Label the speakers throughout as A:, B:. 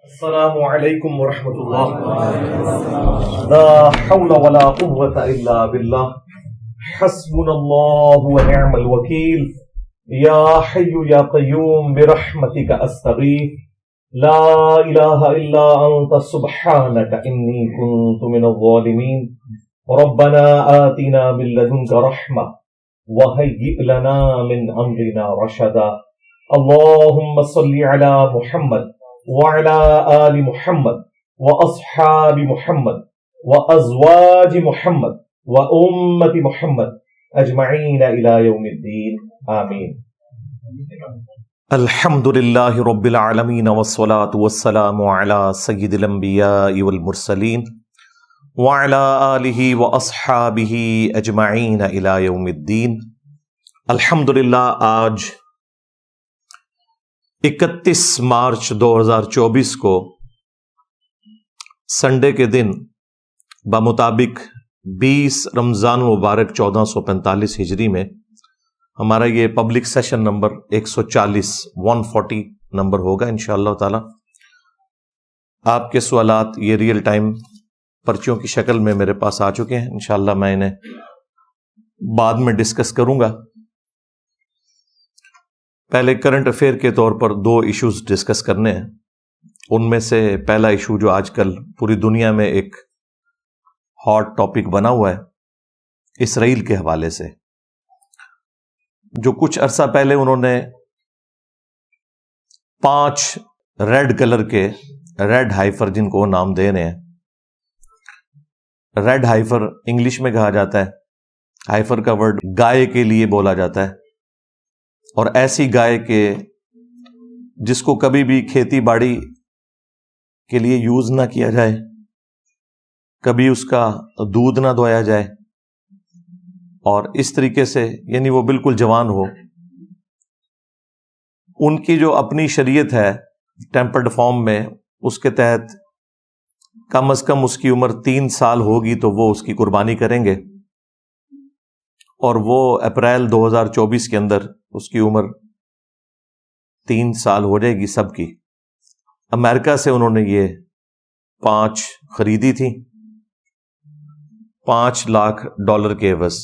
A: السلام علیکم ورحمۃ اللہ. لا حول ولا قوة الا باللہ. حسبنا اللہ ونعم الوکیل. یا حی یا قیوم برحمتک استغیث. لا الہ الا انت سبحانک انی کنت من الظالمین. ربنا آتنا من لدنک رحمہ وہیئ لنا من امرنا رشدا. اللہم صل علی محمد وعلى آل محمد وأصحاب محمد وأزواج محمد وأمة محمد أجمعين إلى يوم الدين آمين. الحمد لله رب العالمين والصلاة والسلام على سيد الأنبياء والمرسلين وعلى آله وأصحابه أجمعين إلى يوم الدين. الحمد للہ آج 31 مارچ 2024 کو سنڈے کے دن بمطابق 20 رمضان مبارک 1445 ہجری میں ہمارا یہ پبلک سیشن نمبر 140 نمبر ہوگا انشاءاللہ تعالی. آپ کے سوالات یہ ریئل ٹائم پرچیوں کی شکل میں میرے پاس آ چکے ہیں. انشاءاللہ میں انہیں بعد میں ڈسکس کروں گا. پہلے کرنٹ افیئر کے طور پر 2 ایشوز ڈسکس کرنے ہیں. ان میں سے پہلا ایشو جو آج کل پوری دنیا میں ایک ہاٹ ٹاپک بنا ہوا ہے، اسرائیل کے حوالے سے. جو کچھ عرصہ پہلے انہوں نے 5 ریڈ کلر کے ریڈ ہائفر، جن کو نام دے رہے ہیں، ریڈ ہائفر انگلش میں کہا جاتا ہے. ہائفر کا ورڈ گائے کے لیے بولا جاتا ہے، اور ایسی گائے کہ جس کو کبھی بھی کھیتی باڑی کے لیے یوز نہ کیا جائے، کبھی اس کا دودھ نہ دھویا جائے، اور اس طریقے سے یعنی وہ بالکل جوان ہو. ان کی جو اپنی شریعت ہے ٹیمپرڈ فارم میں، اس کے تحت کم از کم اس کی عمر 3 سال ہوگی تو وہ اس کی قربانی کریں گے، اور وہ اپریل 2024 کے اندر اس کی عمر 3 سال ہو جائے گی سب کی. امریکہ سے انہوں نے یہ 5 خریدی تھی $5 لاکھ کے عوض.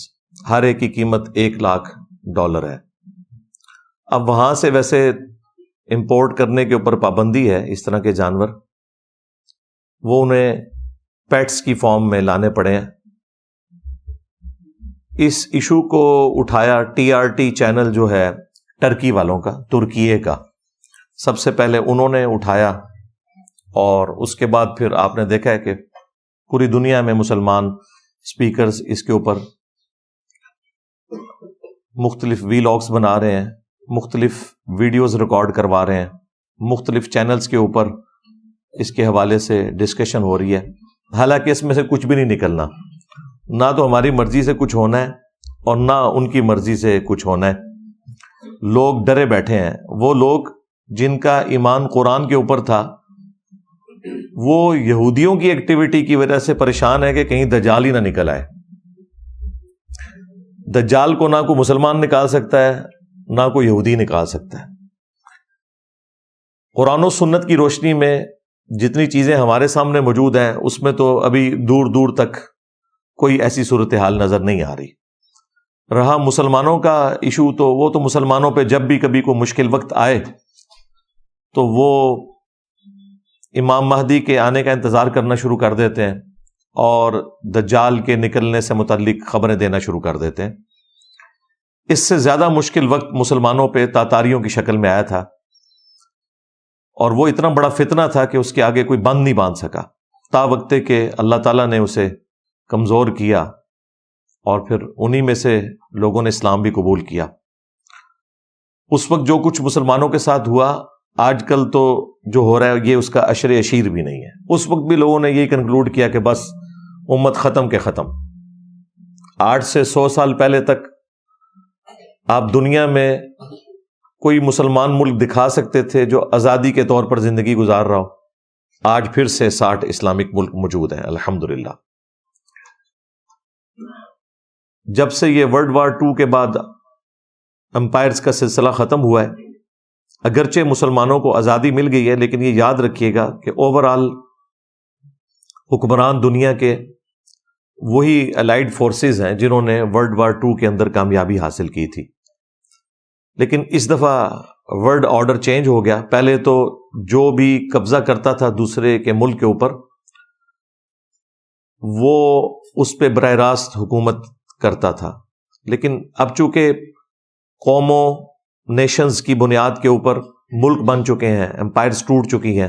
A: ہر ایک کی قیمت $1 لاکھ ہے. اب وہاں سے ویسے امپورٹ کرنے کے اوپر پابندی ہے اس طرح کے جانور، وہ انہیں پیٹس کی فارم میں لانے پڑے ہیں. اس ایشو کو اٹھایا TRT چینل جو ہے ٹرکی والوں کا، ترکیے کا، سب سے پہلے انہوں نے اٹھایا. اور اس کے بعد پھر آپ نے دیکھا ہے کہ پوری دنیا میں مسلمان سپیکرز اس کے اوپر مختلف ویلاگز بنا رہے ہیں، مختلف ویڈیوز ریکارڈ کروا رہے ہیں، مختلف چینلز کے اوپر اس کے حوالے سے ڈسکشن ہو رہی ہے. حالانکہ اس میں سے کچھ بھی نہیں نکلنا، نہ تو ہماری مرضی سے کچھ ہونا ہے اور نہ ان کی مرضی سے کچھ ہونا ہے. لوگ ڈرے بیٹھے ہیں. وہ لوگ جن کا ایمان قرآن کے اوپر تھا، وہ یہودیوں کی ایکٹیویٹی کی وجہ سے پریشان ہے کہ کہیں دجال ہی نہ نکل آئے. دجال کو نہ کوئی مسلمان نکال سکتا ہے، نہ کوئی یہودی نکال سکتا ہے. قرآن و سنت کی روشنی میں جتنی چیزیں ہمارے سامنے موجود ہیں، اس میں تو ابھی دور دور تک کوئی ایسی صورتحال نظر نہیں آ رہی. رہا مسلمانوں کا ایشو، تو وہ تو مسلمانوں پہ جب بھی کبھی کوئی مشکل وقت آئے تو وہ امام مہدی کے آنے کا انتظار کرنا شروع کر دیتے ہیں اور دجال کے نکلنے سے متعلق خبریں دینا شروع کر دیتے ہیں. اس سے زیادہ مشکل وقت مسلمانوں پہ تاتاریوں کی شکل میں آیا تھا، اور وہ اتنا بڑا فتنہ تھا کہ اس کے آگے کوئی بند نہیں باندھ سکا، تا وقتے کہ اللہ تعالیٰ نے اسے کمزور کیا، اور پھر انہی میں سے لوگوں نے اسلام بھی قبول کیا. اس وقت جو کچھ مسلمانوں کے ساتھ ہوا، آج کل تو جو ہو رہا ہے یہ اس کا عشر عشیر بھی نہیں ہے. اس وقت بھی لوگوں نے یہی کنکلوڈ کیا کہ بس امت ختم کے ختم. 8 سے 100 سال پہلے تک آپ دنیا میں کوئی مسلمان ملک دکھا سکتے تھے جو آزادی کے طور پر زندگی گزار رہا ہو. آج پھر سے 60 اسلامک ملک موجود ہیں الحمدللہ. جب سے یہ ورلڈ وار 2 کے بعد امپائرز کا سلسلہ ختم ہوا ہے، اگرچہ مسلمانوں کو آزادی مل گئی ہے، لیکن یہ یاد رکھیے گا کہ اوور آل حکمران دنیا کے وہی الائیڈ فورسز ہیں جنہوں نے ورلڈ وار 2 کے اندر کامیابی حاصل کی تھی. لیکن اس دفعہ ورلڈ آرڈر چینج ہو گیا. پہلے تو جو بھی قبضہ کرتا تھا دوسرے کے ملک کے اوپر، وہ اس پہ براہ راست حکومت کرتا تھا. لیکن اب چونکہ قوموں، نیشنز کی بنیاد کے اوپر ملک بن چکے ہیں، امپائرز ٹوٹ چکی ہیں،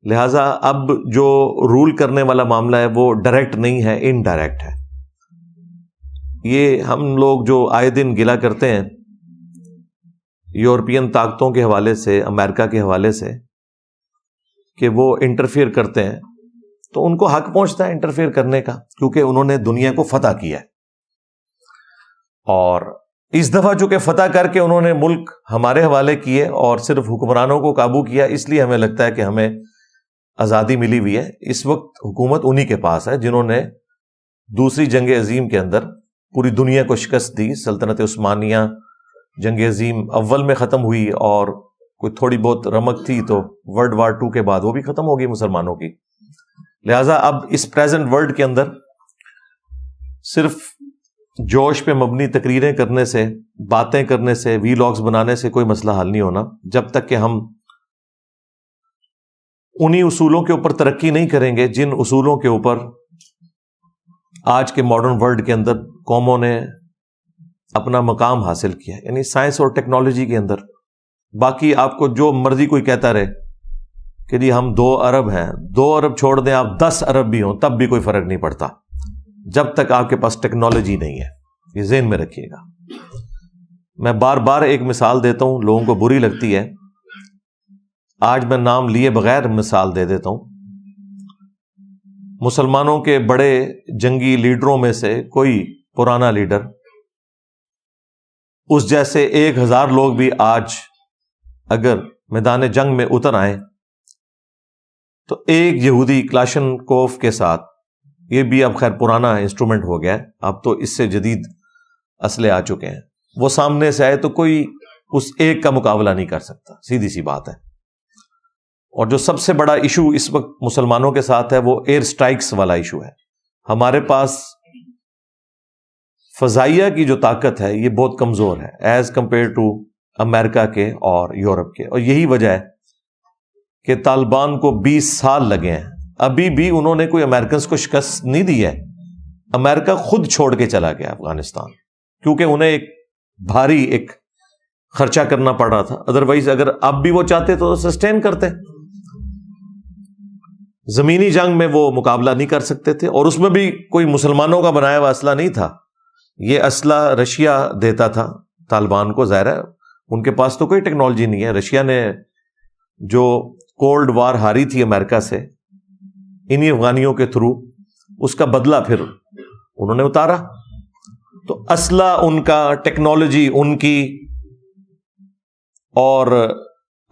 A: لہٰذا اب جو رول کرنے والا معاملہ ہے وہ ڈائریکٹ نہیں ہے، انڈائریکٹ ہے. یہ ہم لوگ جو آئے دن گلہ کرتے ہیں یورپین طاقتوں کے حوالے سے، امریکہ کے حوالے سے، کہ وہ انٹرفیئر کرتے ہیں، تو ان کو حق پہنچتا ہے انٹرفیئر کرنے کا، کیونکہ انہوں نے دنیا کو فتح کیا ہے. اور اس دفعہ چونکہ فتح کر کے انہوں نے ملک ہمارے حوالے کیے اور صرف حکمرانوں کو قابو کیا، اس لیے ہمیں لگتا ہے کہ ہمیں آزادی ملی ہوئی ہے. اس وقت حکومت انہی کے پاس ہے جنہوں نے دوسری جنگ عظیم کے اندر پوری دنیا کو شکست دی. سلطنت عثمانیہ جنگ عظیم اول میں ختم ہوئی، اور کوئی تھوڑی بہت رمق تھی تو ورلڈ وار 2 کے بعد وہ بھی ختم ہو گئی مسلمانوں کی. لہٰذا اب اس پریزنٹ ورلڈ کے اندر صرف جوش پہ مبنی تقریریں کرنے سے، باتیں کرنے سے، وی لاگز بنانے سے کوئی مسئلہ حل نہیں ہونا، جب تک کہ ہم انہی اصولوں کے اوپر ترقی نہیں کریں گے جن اصولوں کے اوپر آج کے ماڈرن ورلڈ کے اندر قوموں نے اپنا مقام حاصل کیا، یعنی سائنس اور ٹیکنالوجی کے اندر. باقی آپ کو جو مرضی کوئی کہتا رہے کہ جی ہم 2 ارب ہیں، 2 ارب چھوڑ دیں آپ 10 ارب بھی ہوں تب بھی کوئی فرق نہیں پڑتا جب تک آپ کے پاس ٹیکنالوجی نہیں ہے. یہ ذہن میں رکھیے گا. میں بار بار ایک مثال دیتا ہوں، لوگوں کو بری لگتی ہے، آج میں نام لیے بغیر مثال دے دیتا ہوں. مسلمانوں کے بڑے جنگی لیڈروں میں سے کوئی پرانا لیڈر، اس جیسے 1000 لوگ بھی آج اگر میدان جنگ میں اتر آئیں تو ایک یہودی کلاشن کوف کے ساتھ، یہ بھی اب خیر پرانا انسٹرومنٹ ہو گیا ہے، اب تو اس سے جدید اسلحے آ چکے ہیں، وہ سامنے سے آئے تو کوئی اس ایک کا مقابلہ نہیں کر سکتا. سیدھی سی بات ہے. اور جو سب سے بڑا ایشو اس وقت مسلمانوں کے ساتھ ہے وہ ایئر سٹرائکس والا ایشو ہے. ہمارے پاس فضائیہ کی جو طاقت ہے یہ بہت کمزور ہے ایز کمپیئر ٹو امریکہ کے اور یورپ کے، اور یہی وجہ ہے کہ طالبان کو 20 سال لگے ہیں، ابھی بھی انہوں نے کوئی امریکنز کو شکست نہیں دی ہے. امریکہ خود چھوڑ کے چلا گیا افغانستان، کیونکہ انہیں ایک بھاری ایک خرچہ کرنا پڑ رہا تھا. ادروائز اگر اب بھی وہ چاہتے تو سسٹین کرتے. زمینی جنگ میں وہ مقابلہ نہیں کر سکتے تھے، اور اس میں بھی کوئی مسلمانوں کا بنایا ہوا اسلحہ نہیں تھا، یہ اسلحہ رشیا دیتا تھا طالبان کو. ظاہر ہے ان کے پاس تو کوئی ٹیکنالوجی نہیں ہے. رشیا نے جو کولڈ وار ہاری تھی امریکہ سے انہی افغانیوں کے تھرو، اس کا بدلہ پھر انہوں نے اتارا. تو اسلحہ ان کا، ٹیکنالوجی ان کی، اور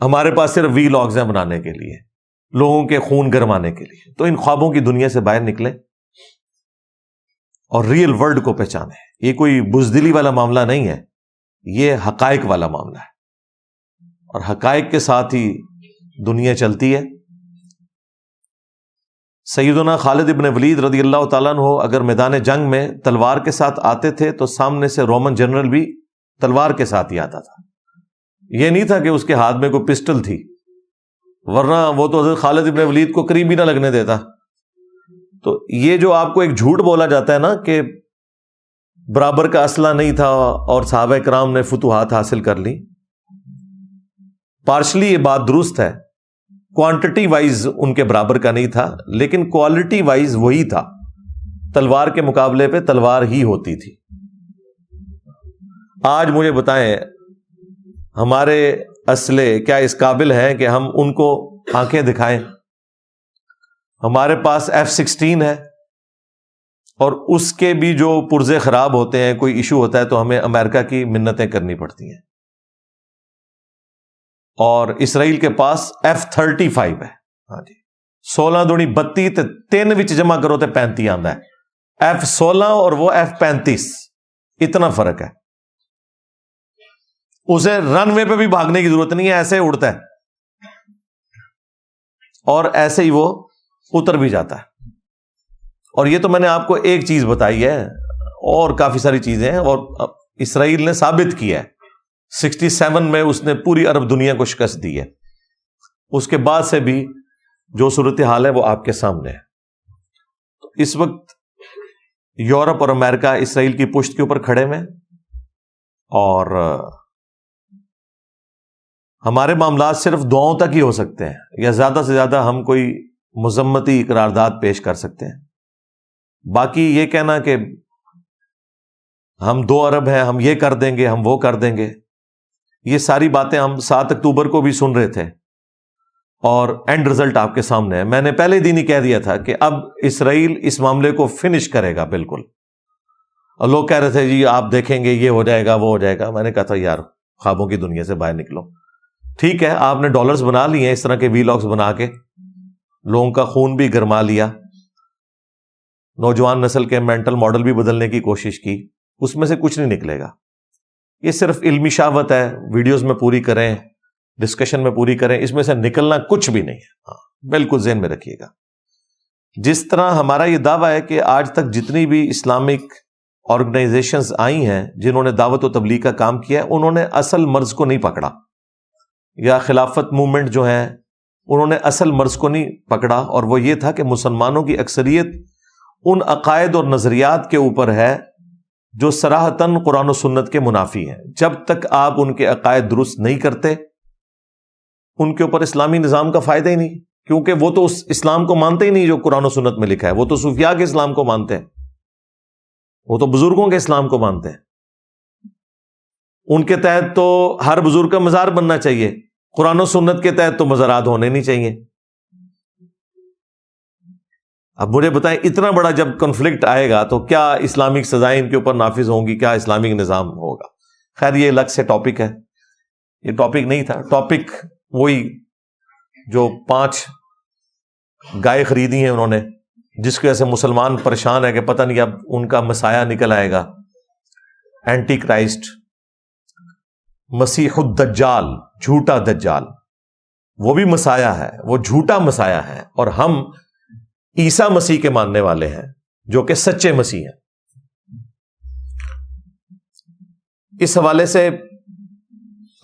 A: ہمارے پاس صرف وی لاگز ہیں بنانے کے لیے، لوگوں کے خون گرمانے کے لیے. تو ان خوابوں کی دنیا سے باہر نکلیں اور ریئل ورلڈ کو پہچانیں. یہ کوئی بزدلی والا معاملہ نہیں ہے، یہ حقائق والا معاملہ ہے، اور حقائق کے ساتھ ہی دنیا چلتی ہے. سیدنا خالد ابن ولید رضی اللہ تعالیٰ عنہ اگر میدان جنگ میں تلوار کے ساتھ آتے تھے تو سامنے سے رومن جنرل بھی تلوار کے ساتھ ہی آتا تھا. یہ نہیں تھا کہ اس کے ہاتھ میں کوئی پسٹل تھی، ورنہ وہ تو حضرت خالد ابن ولید کو قریب بھی نہ لگنے دیتا. تو یہ جو آپ کو ایک جھوٹ بولا جاتا ہے نا کہ برابر کا اسلحہ نہیں تھا اور صحابہ کرام نے فتوحات حاصل کر لی، پارشلی یہ بات درست ہے. کوانٹٹی وائز ان کے برابر کا نہیں تھا، لیکن کوالٹی وائز وہی تھا. تلوار کے مقابلے پہ تلوار ہی ہوتی تھی. آج مجھے بتائیں ہمارے اسلحے کیا اس قابل ہیں کہ ہم ان کو آنکھیں دکھائیں؟ ہمارے پاس F-16 ہے، اور اس کے بھی جو پرزے خراب ہوتے ہیں، کوئی ایشو ہوتا ہے تو ہمیں امریکہ کی منتیں کرنی پڑتی ہیں. اور اسرائیل کے پاس F-35 ہے. ہاں جی، 16 دونی 32 تے 3 وچ جمع کرو تے 35 آندا ہے. F-16 اور وہ F-35، اتنا فرق ہے. اسے رن وے پہ بھی بھاگنے کی ضرورت نہیں ہے، ایسے اڑتا ہے اور ایسے ہی وہ اتر بھی جاتا ہے۔ اور یہ تو میں نے آپ کو ایک چیز بتائی ہے، اور کافی ساری چیزیں ہیں، اور اسرائیل نے ثابت کیا ہے 67 میں اس نے پوری عرب دنیا کو شکست دی ہے۔ اس کے بعد سے بھی جو صورتحال ہے وہ آپ کے سامنے ہے۔ تو اس وقت یورپ اور امریکہ اسرائیل کی پشت کے اوپر کھڑے ہوئے، اور ہمارے معاملات صرف دعاؤں تک ہی ہو سکتے ہیں، یا زیادہ سے زیادہ ہم کوئی مذمتی قرارداد پیش کر سکتے ہیں۔ باقی یہ کہنا کہ ہم 2 ارب ہیں، ہم یہ کر دیں گے، ہم وہ کر دیں گے، یہ ساری باتیں ہم 7 اکتوبر کو بھی سن رہے تھے، اور اینڈ رزلٹ آپ کے سامنے ہے۔ میں نے پہلے دن ہی کہہ دیا تھا کہ اب اسرائیل اس معاملے کو فنش کرے گا بالکل، اور لوگ کہہ رہے تھے جی آپ دیکھیں گے یہ ہو جائے گا وہ ہو جائے گا۔ میں نے کہا تھا یار خوابوں کی دنیا سے باہر نکلو۔ ٹھیک ہے، آپ نے ڈالرز بنا لیے ہیں اس طرح کے وی لاگز بنا کے، لوگوں کا خون بھی گرما لیا، نوجوان نسل کے مینٹل ماڈل بھی بدلنے کی کوشش کی، اس میں سے کچھ نہیں نکلے گا۔ یہ صرف علمی شہوت ہے، ویڈیوز میں پوری کریں، ڈسکشن میں پوری کریں، اس میں سے نکلنا کچھ بھی نہیں ہے۔ ہاں بالکل ذہن میں رکھیے گا۔ جس طرح ہمارا یہ دعویٰ ہے کہ آج تک جتنی بھی اسلامک آرگنائزیشنز آئی ہیں جنہوں نے دعوت و تبلیغ کا کام کیا ہے، انہوں نے اصل مرض کو نہیں پکڑا، یا خلافت موومنٹ جو ہیں انہوں نے اصل مرض کو نہیں پکڑا، اور وہ یہ تھا کہ مسلمانوں کی اکثریت ان عقائد اور نظریات کے اوپر ہے جو صراحتاً قرآن و سنت کے منافی ہیں۔ جب تک آپ ان کے عقائد درست نہیں کرتے، ان کے اوپر اسلامی نظام کا فائدہ ہی نہیں، کیونکہ وہ تو اس اسلام کو مانتے ہی نہیں جو قرآن و سنت میں لکھا ہے، وہ تو صوفیاء کے اسلام کو مانتے ہیں، وہ تو بزرگوں کے اسلام کو مانتے ہیں۔ ان کے تحت تو ہر بزرگ کا مزار بننا چاہیے، قرآن و سنت کے تحت تو مزارات ہونے نہیں چاہیے۔ اب مجھے بتائیں اتنا بڑا جب کنفلکٹ آئے گا تو کیا اسلامک سزائیں ان کے اوپر نافذ ہوں گی، کیا اسلامک نظام ہوگا؟ خیر یہ الگ سے ٹاپک ہے، یہ ٹاپک نہیں تھا۔ ٹاپک وہی جو 5 گائے خریدی ہیں انہوں نے، جس کی وجہ سے مسلمان پریشان ہے کہ پتہ نہیں اب ان کا مسایہ نکل آئے گا، اینٹی کرائسٹ، مسیح الدجال، جھوٹا دجال، وہ بھی مسایہ ہے، وہ جھوٹا مسایہ ہے، اور ہم عیسیٰ مسیح کے ماننے والے ہیں جو کہ سچے مسیح ہیں۔ اس حوالے سے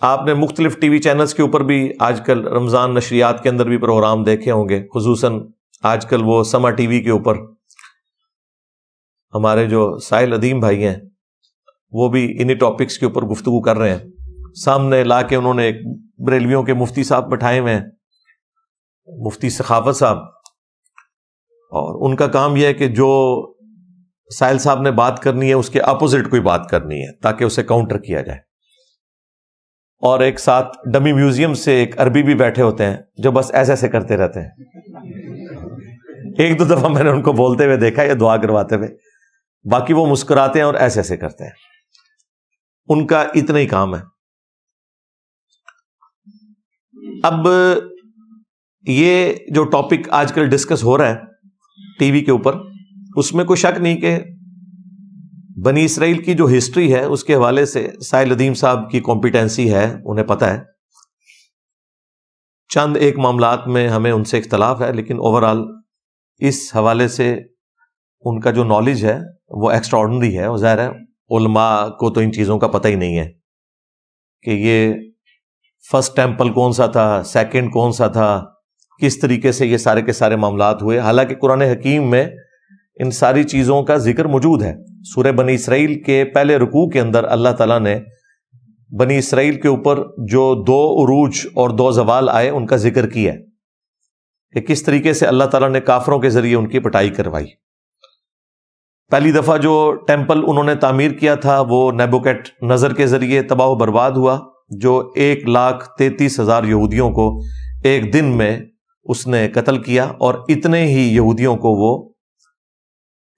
A: آپ نے مختلف ٹی وی چینلز کے اوپر بھی آج کل رمضان نشریات کے اندر بھی پروگرام دیکھے ہوں گے، خصوصاً آج کل وہ سما ٹی وی کے اوپر ہمارے جو ساحل ادیم بھائی ہیں وہ بھی انہی ٹاپکس کے اوپر گفتگو کر رہے ہیں۔ سامنے لا کے انہوں نے ایک بریلویوں کے مفتی صاحب بٹھائے ہوئے ہیں، مفتی سخاوت صاحب، اور ان کا کام یہ ہے کہ جو ساحل صاحب نے بات کرنی ہے اس کے اپوزٹ کوئی بات کرنی ہے تاکہ اسے کاؤنٹر کیا جائے۔ اور ایک ساتھ ڈمی میوزیم سے ایک عربی بھی بیٹھے ہوتے ہیں جو بس ایسے ایسے کرتے رہتے ہیں۔ 1-2 دفعہ میں نے ان کو بولتے ہوئے دیکھا یا دعا کرواتے ہوئے، باقی وہ مسکراتے ہیں اور ایسے ایسے کرتے ہیں، ان کا اتنا ہی کام ہے۔ اب یہ جو ٹاپک آج کل ڈسکس ہو رہا ہے ٹی وی کے اوپر، اس میں کوئی شک نہیں کہ بنی اسرائیل کی جو ہسٹری ہے اس کے حوالے سے ساحل ادیم صاحب کی کمپیٹنسی ہے، انہیں پتہ ہے۔ چند ایک معاملات میں ہمیں ان سے اختلاف ہے، لیکن اوورآل اس حوالے سے ان کا جو نالج ہے وہ ایکسٹرا آرڈنری ہے۔ اور ظاہر ہے علماء کو تو ان چیزوں کا پتہ ہی نہیں ہے کہ یہ فرسٹ ٹیمپل کون سا تھا، سیکنڈ کون سا تھا، کس طریقے سے یہ سارے کے سارے معاملات ہوئے، حالانکہ قرآن حکیم میں ان ساری چیزوں کا ذکر موجود ہے۔ سورہ بنی اسرائیل کے پہلے رکوع کے اندر اللہ تعالیٰ نے بنی اسرائیل کے اوپر جو 2 عروج اور 2 زوال آئے ان کا ذکر کیا ہے کہ کس طریقے سے اللہ تعالیٰ نے کافروں کے ذریعے ان کی پٹائی کروائی۔ پہلی دفعہ جو ٹیمپل انہوں نے تعمیر کیا تھا وہ نیبوکیڈ نظر کے ذریعے تباہ و برباد ہوا، جو 1,33,000 یہودیوں کو ایک دن میں اس نے قتل کیا، اور اتنے ہی یہودیوں کو وہ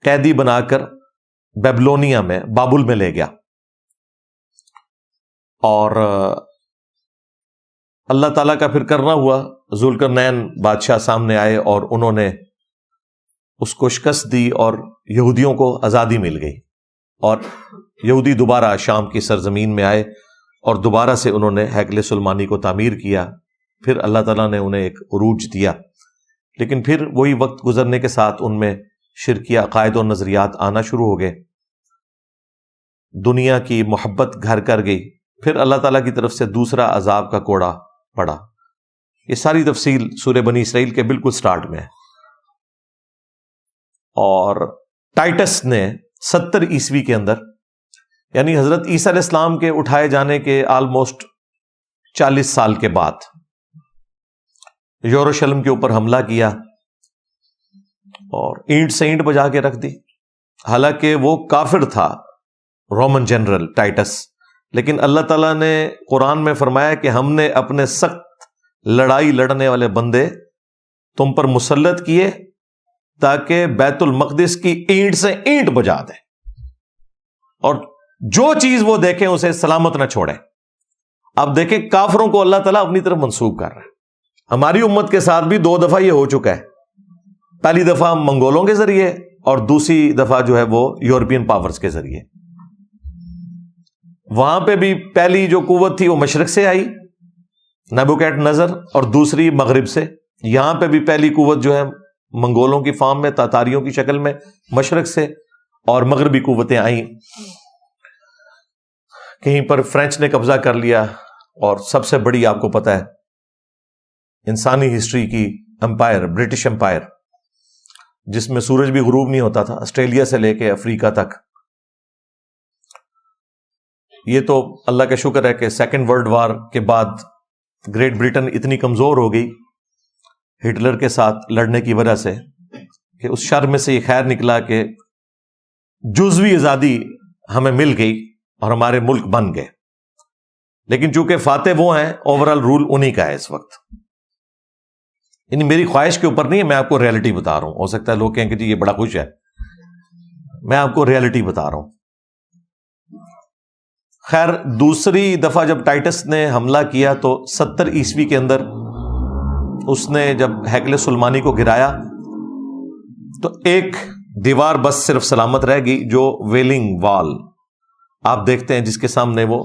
A: قیدی بنا کر بیبلونیا میں، بابل میں لے گیا۔ اور اللہ تعالیٰ کا پھر کرنا ہوا، ذوالقرنین بادشاہ سامنے آئے اور انہوں نے اس کو شکست دی اور یہودیوں کو آزادی مل گئی، اور یہودی دوبارہ شام کی سرزمین میں آئے اور دوبارہ سے انہوں نے ہیکل سلیمانی کو تعمیر کیا. پھر اللہ تعالیٰ نے انہیں ایک عروج دیا، لیکن پھر وہی وقت گزرنے کے ساتھ ان میں شرکی عقائد اور نظریات آنا شروع ہو گئے، دنیا کی محبت گھر کر گئی. پھر اللہ تعالیٰ کی طرف سے دوسرا عذاب کا کوڑا پڑا. یہ ساری تفصیل سورہ بنی اسرائیل کے بالکل سٹارٹ میں ہے. اور ٹائٹس نے 70 عیسوی کے اندر، یعنی حضرت عیسیٰ علیہ السلام کے اٹھائے جانے کے آلموسٹ 40 سال کے بعد یروشلم کے اوپر حملہ کیا اور اینٹ سے اینٹ بجا کے رکھ دی. حالانکہ وہ کافر تھا رومن جنرل ٹائٹس، لیکن اللہ تعالیٰ نے قرآن میں فرمایا کہ ہم نے اپنے سخت لڑائی لڑنے والے بندے تم پر مسلط کیے تاکہ بیت المقدس کی اینٹ سے اینٹ بجا دیں، اور جو چیز وہ دیکھیں اسے سلامت نہ چھوڑیں. اب دیکھیں کافروں کو اللہ تعالیٰ اپنی طرف منسوب کر رہا ہے. ہماری امت کے ساتھ بھی 2 دفعہ یہ ہو چکا ہے. پہلی دفعہ منگولوں کے ذریعے اور دوسری دفعہ جو ہے وہ یورپین پاورز کے ذریعے. وہاں پہ بھی پہلی جو قوت تھی وہ مشرق سے آئی، نیبوکیڈ نظر، اور دوسری مغرب سے. یہاں پہ بھی پہلی قوت جو ہے منگولوں کی فارم میں، تاتاریوں کی شکل میں، مشرق سے، اور مغربی قوتیں آئیں. کہیں پر فرینچ نے قبضہ کر لیا، اور سب سے بڑی آپ کو پتہ ہے انسانی ہسٹری کی امپائر، برٹش امپائر، جس میں سورج بھی غروب نہیں ہوتا تھا، آسٹریلیا سے لے کے افریقہ تک. یہ تو اللہ کا شکر ہے کہ سیکنڈ ورلڈ وار کے بعد گریٹ برٹن اتنی کمزور ہو گئی ہٹلر کے ساتھ لڑنے کی وجہ سے کہ اس شر میں سے یہ خیر نکلا کہ جزوی آزادی ہمیں مل گئی اور ہمارے ملک بن گئے. لیکن چونکہ فاتح وہ ہیں، اوورال رول انہی کا ہے اس وقت. یعنی میری خواہش کے اوپر نہیں ہے، میں آپ کو ریئلٹی بتا رہا ہوں. ہو سکتا ہے لوگ کہیں کہ جی یہ بڑا خوش ہے، میں آپ کو ریئلٹی بتا رہا ہوں. خیر، دوسری دفعہ جب ٹائٹس نے حملہ کیا تو 70 عیسوی کے اندر اس نے جب ہیکل سلیمانی کو گرایا تو ایک دیوار بس صرف سلامت رہ گئی، جو ویلنگ وال آپ دیکھتے ہیں جس کے سامنے وہ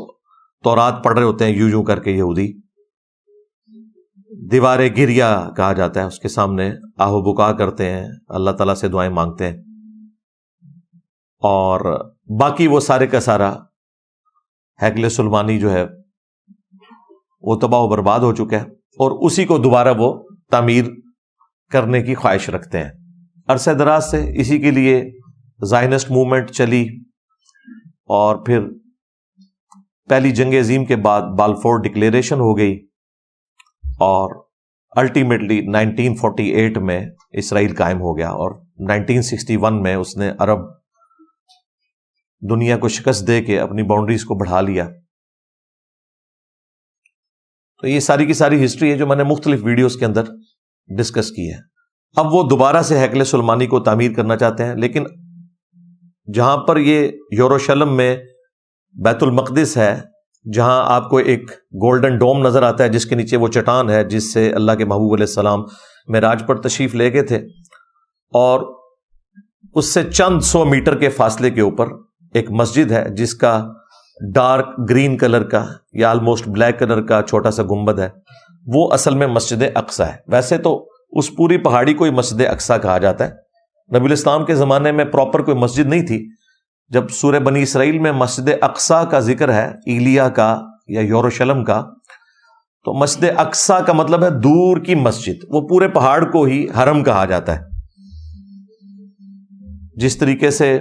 A: تورات پڑھ رہے ہوتے ہیں یوں کر کے یہودی. دیوار گریا کہا جاتا ہے، اس کے سامنے آہو بکا کرتے ہیں، اللہ تعالیٰ سے دعائیں مانگتے ہیں. اور باقی وہ سارے کا سارا ہیکل سلیمانی جو ہے وہ تباہ و برباد ہو چکا ہے، اور اسی کو دوبارہ وہ تعمیر کرنے کی خواہش رکھتے ہیں. عرصہ دراز سے اسی کے لیے زائنسٹ موومنٹ چلی، اور پھر پہلی جنگ عظیم کے بعد بالفور ڈکلیریشن ہو گئی، اور الٹیمیٹلی 1948 میں اسرائیل قائم ہو گیا، اور 1961 میں اس نے عرب دنیا کو شکست دے کے اپنی باؤنڈریز کو بڑھا لیا. تو یہ ساری کی ساری ہسٹری ہے جو میں نے مختلف ویڈیوز کے اندر ڈسکس کی ہے. اب وہ دوبارہ سے ہیکل سلیمانی کو تعمیر کرنا چاہتے ہیں، لیکن جہاں پر یہ یروشلم میں بیت المقدس ہے، جہاں آپ کو ایک گولڈن ڈوم نظر آتا ہے جس کے نیچے وہ چٹان ہے جس سے اللہ کے محبوب علیہ السلام معراج پر تشریف لے گئے تھے، اور اس سے چند 100 میٹر کے فاصلے کے اوپر ایک مسجد ہے جس کا ڈارک گرین کلر کا یا آلموسٹ بلیک کلر کا چھوٹا سا گنبد ہے. وہ اصل میں مسجد اقصی ہے. ویسے تو اس پوری پہاڑی کو ہی مسجد اقصی کہا جاتا ہے. نبی الاسلام کے زمانے میں پراپر کوئی مسجد نہیں تھی. جب سورہ بنی اسرائیل میں مسجد اقصی کا ذکر ہے، ایلیا کا یا یروشلم کا، تو مسجد اقصی کا مطلب ہے دور کی مسجد. وہ پورے پہاڑ کو ہی حرم کہا جاتا ہے. جس طریقے سے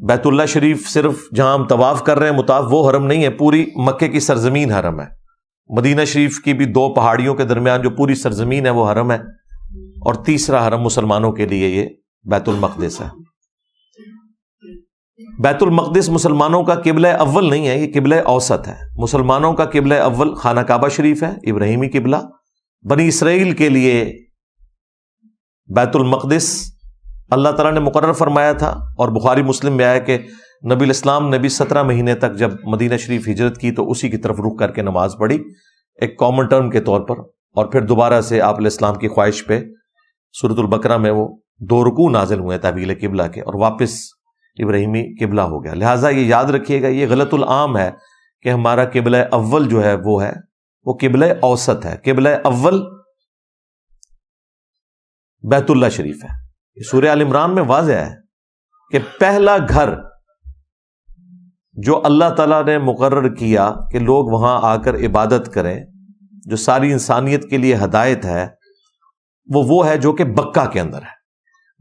A: بیت اللہ شریف صرف جہاں ہم طواف کر رہے ہیں مطاف وہ حرم نہیں ہے، پوری مکے کی سرزمین حرم ہے. مدینہ شریف کی بھی 2 پہاڑیوں کے درمیان جو پوری سرزمین ہے وہ حرم ہے، اور تیسرا حرم مسلمانوں کے لیے یہ بیت المقدس ہے. بیت المقدس مسلمانوں کا قبلہ اول نہیں ہے، یہ قبلہ اوسط ہے. مسلمانوں کا قبلہ اول خانہ کعبہ شریف ہے، ابراہیمی قبلہ. بنی اسرائیل کے لیے بیت المقدس اللہ تعالیٰ نے مقرر فرمایا تھا، اور بخاری مسلم میں آیا کہ نبی الاسلام نے بھی 17 مہینے تک جب مدینہ شریف ہجرت کی تو اسی کی طرف رخ کر کے نماز پڑھی ایک کامن ٹرم کے طور پر، اور پھر دوبارہ سے آپ علیہ السلام کی خواہش پہ سورۃ البقرہ میں وہ 2 رکوع نازل ہوئے تحویل قبلہ کے، اور واپس ابراہیمی قبلہ ہو گیا. لہٰذا یہ یاد رکھیے گا، یہ غلط العام ہے کہ ہمارا قبلہ اول جو ہے وہ قبلہ اوسط ہے. قبلہ اول بیت اللہ شریف ہے. سورہ آل عمران میں واضح ہے کہ پہلا گھر جو اللہ تعالیٰ نے مقرر کیا کہ لوگ وہاں آ کر عبادت کریں، جو ساری انسانیت کے لیے ہدایت ہے، وہ ہے جو کہ بکہ کے اندر ہے.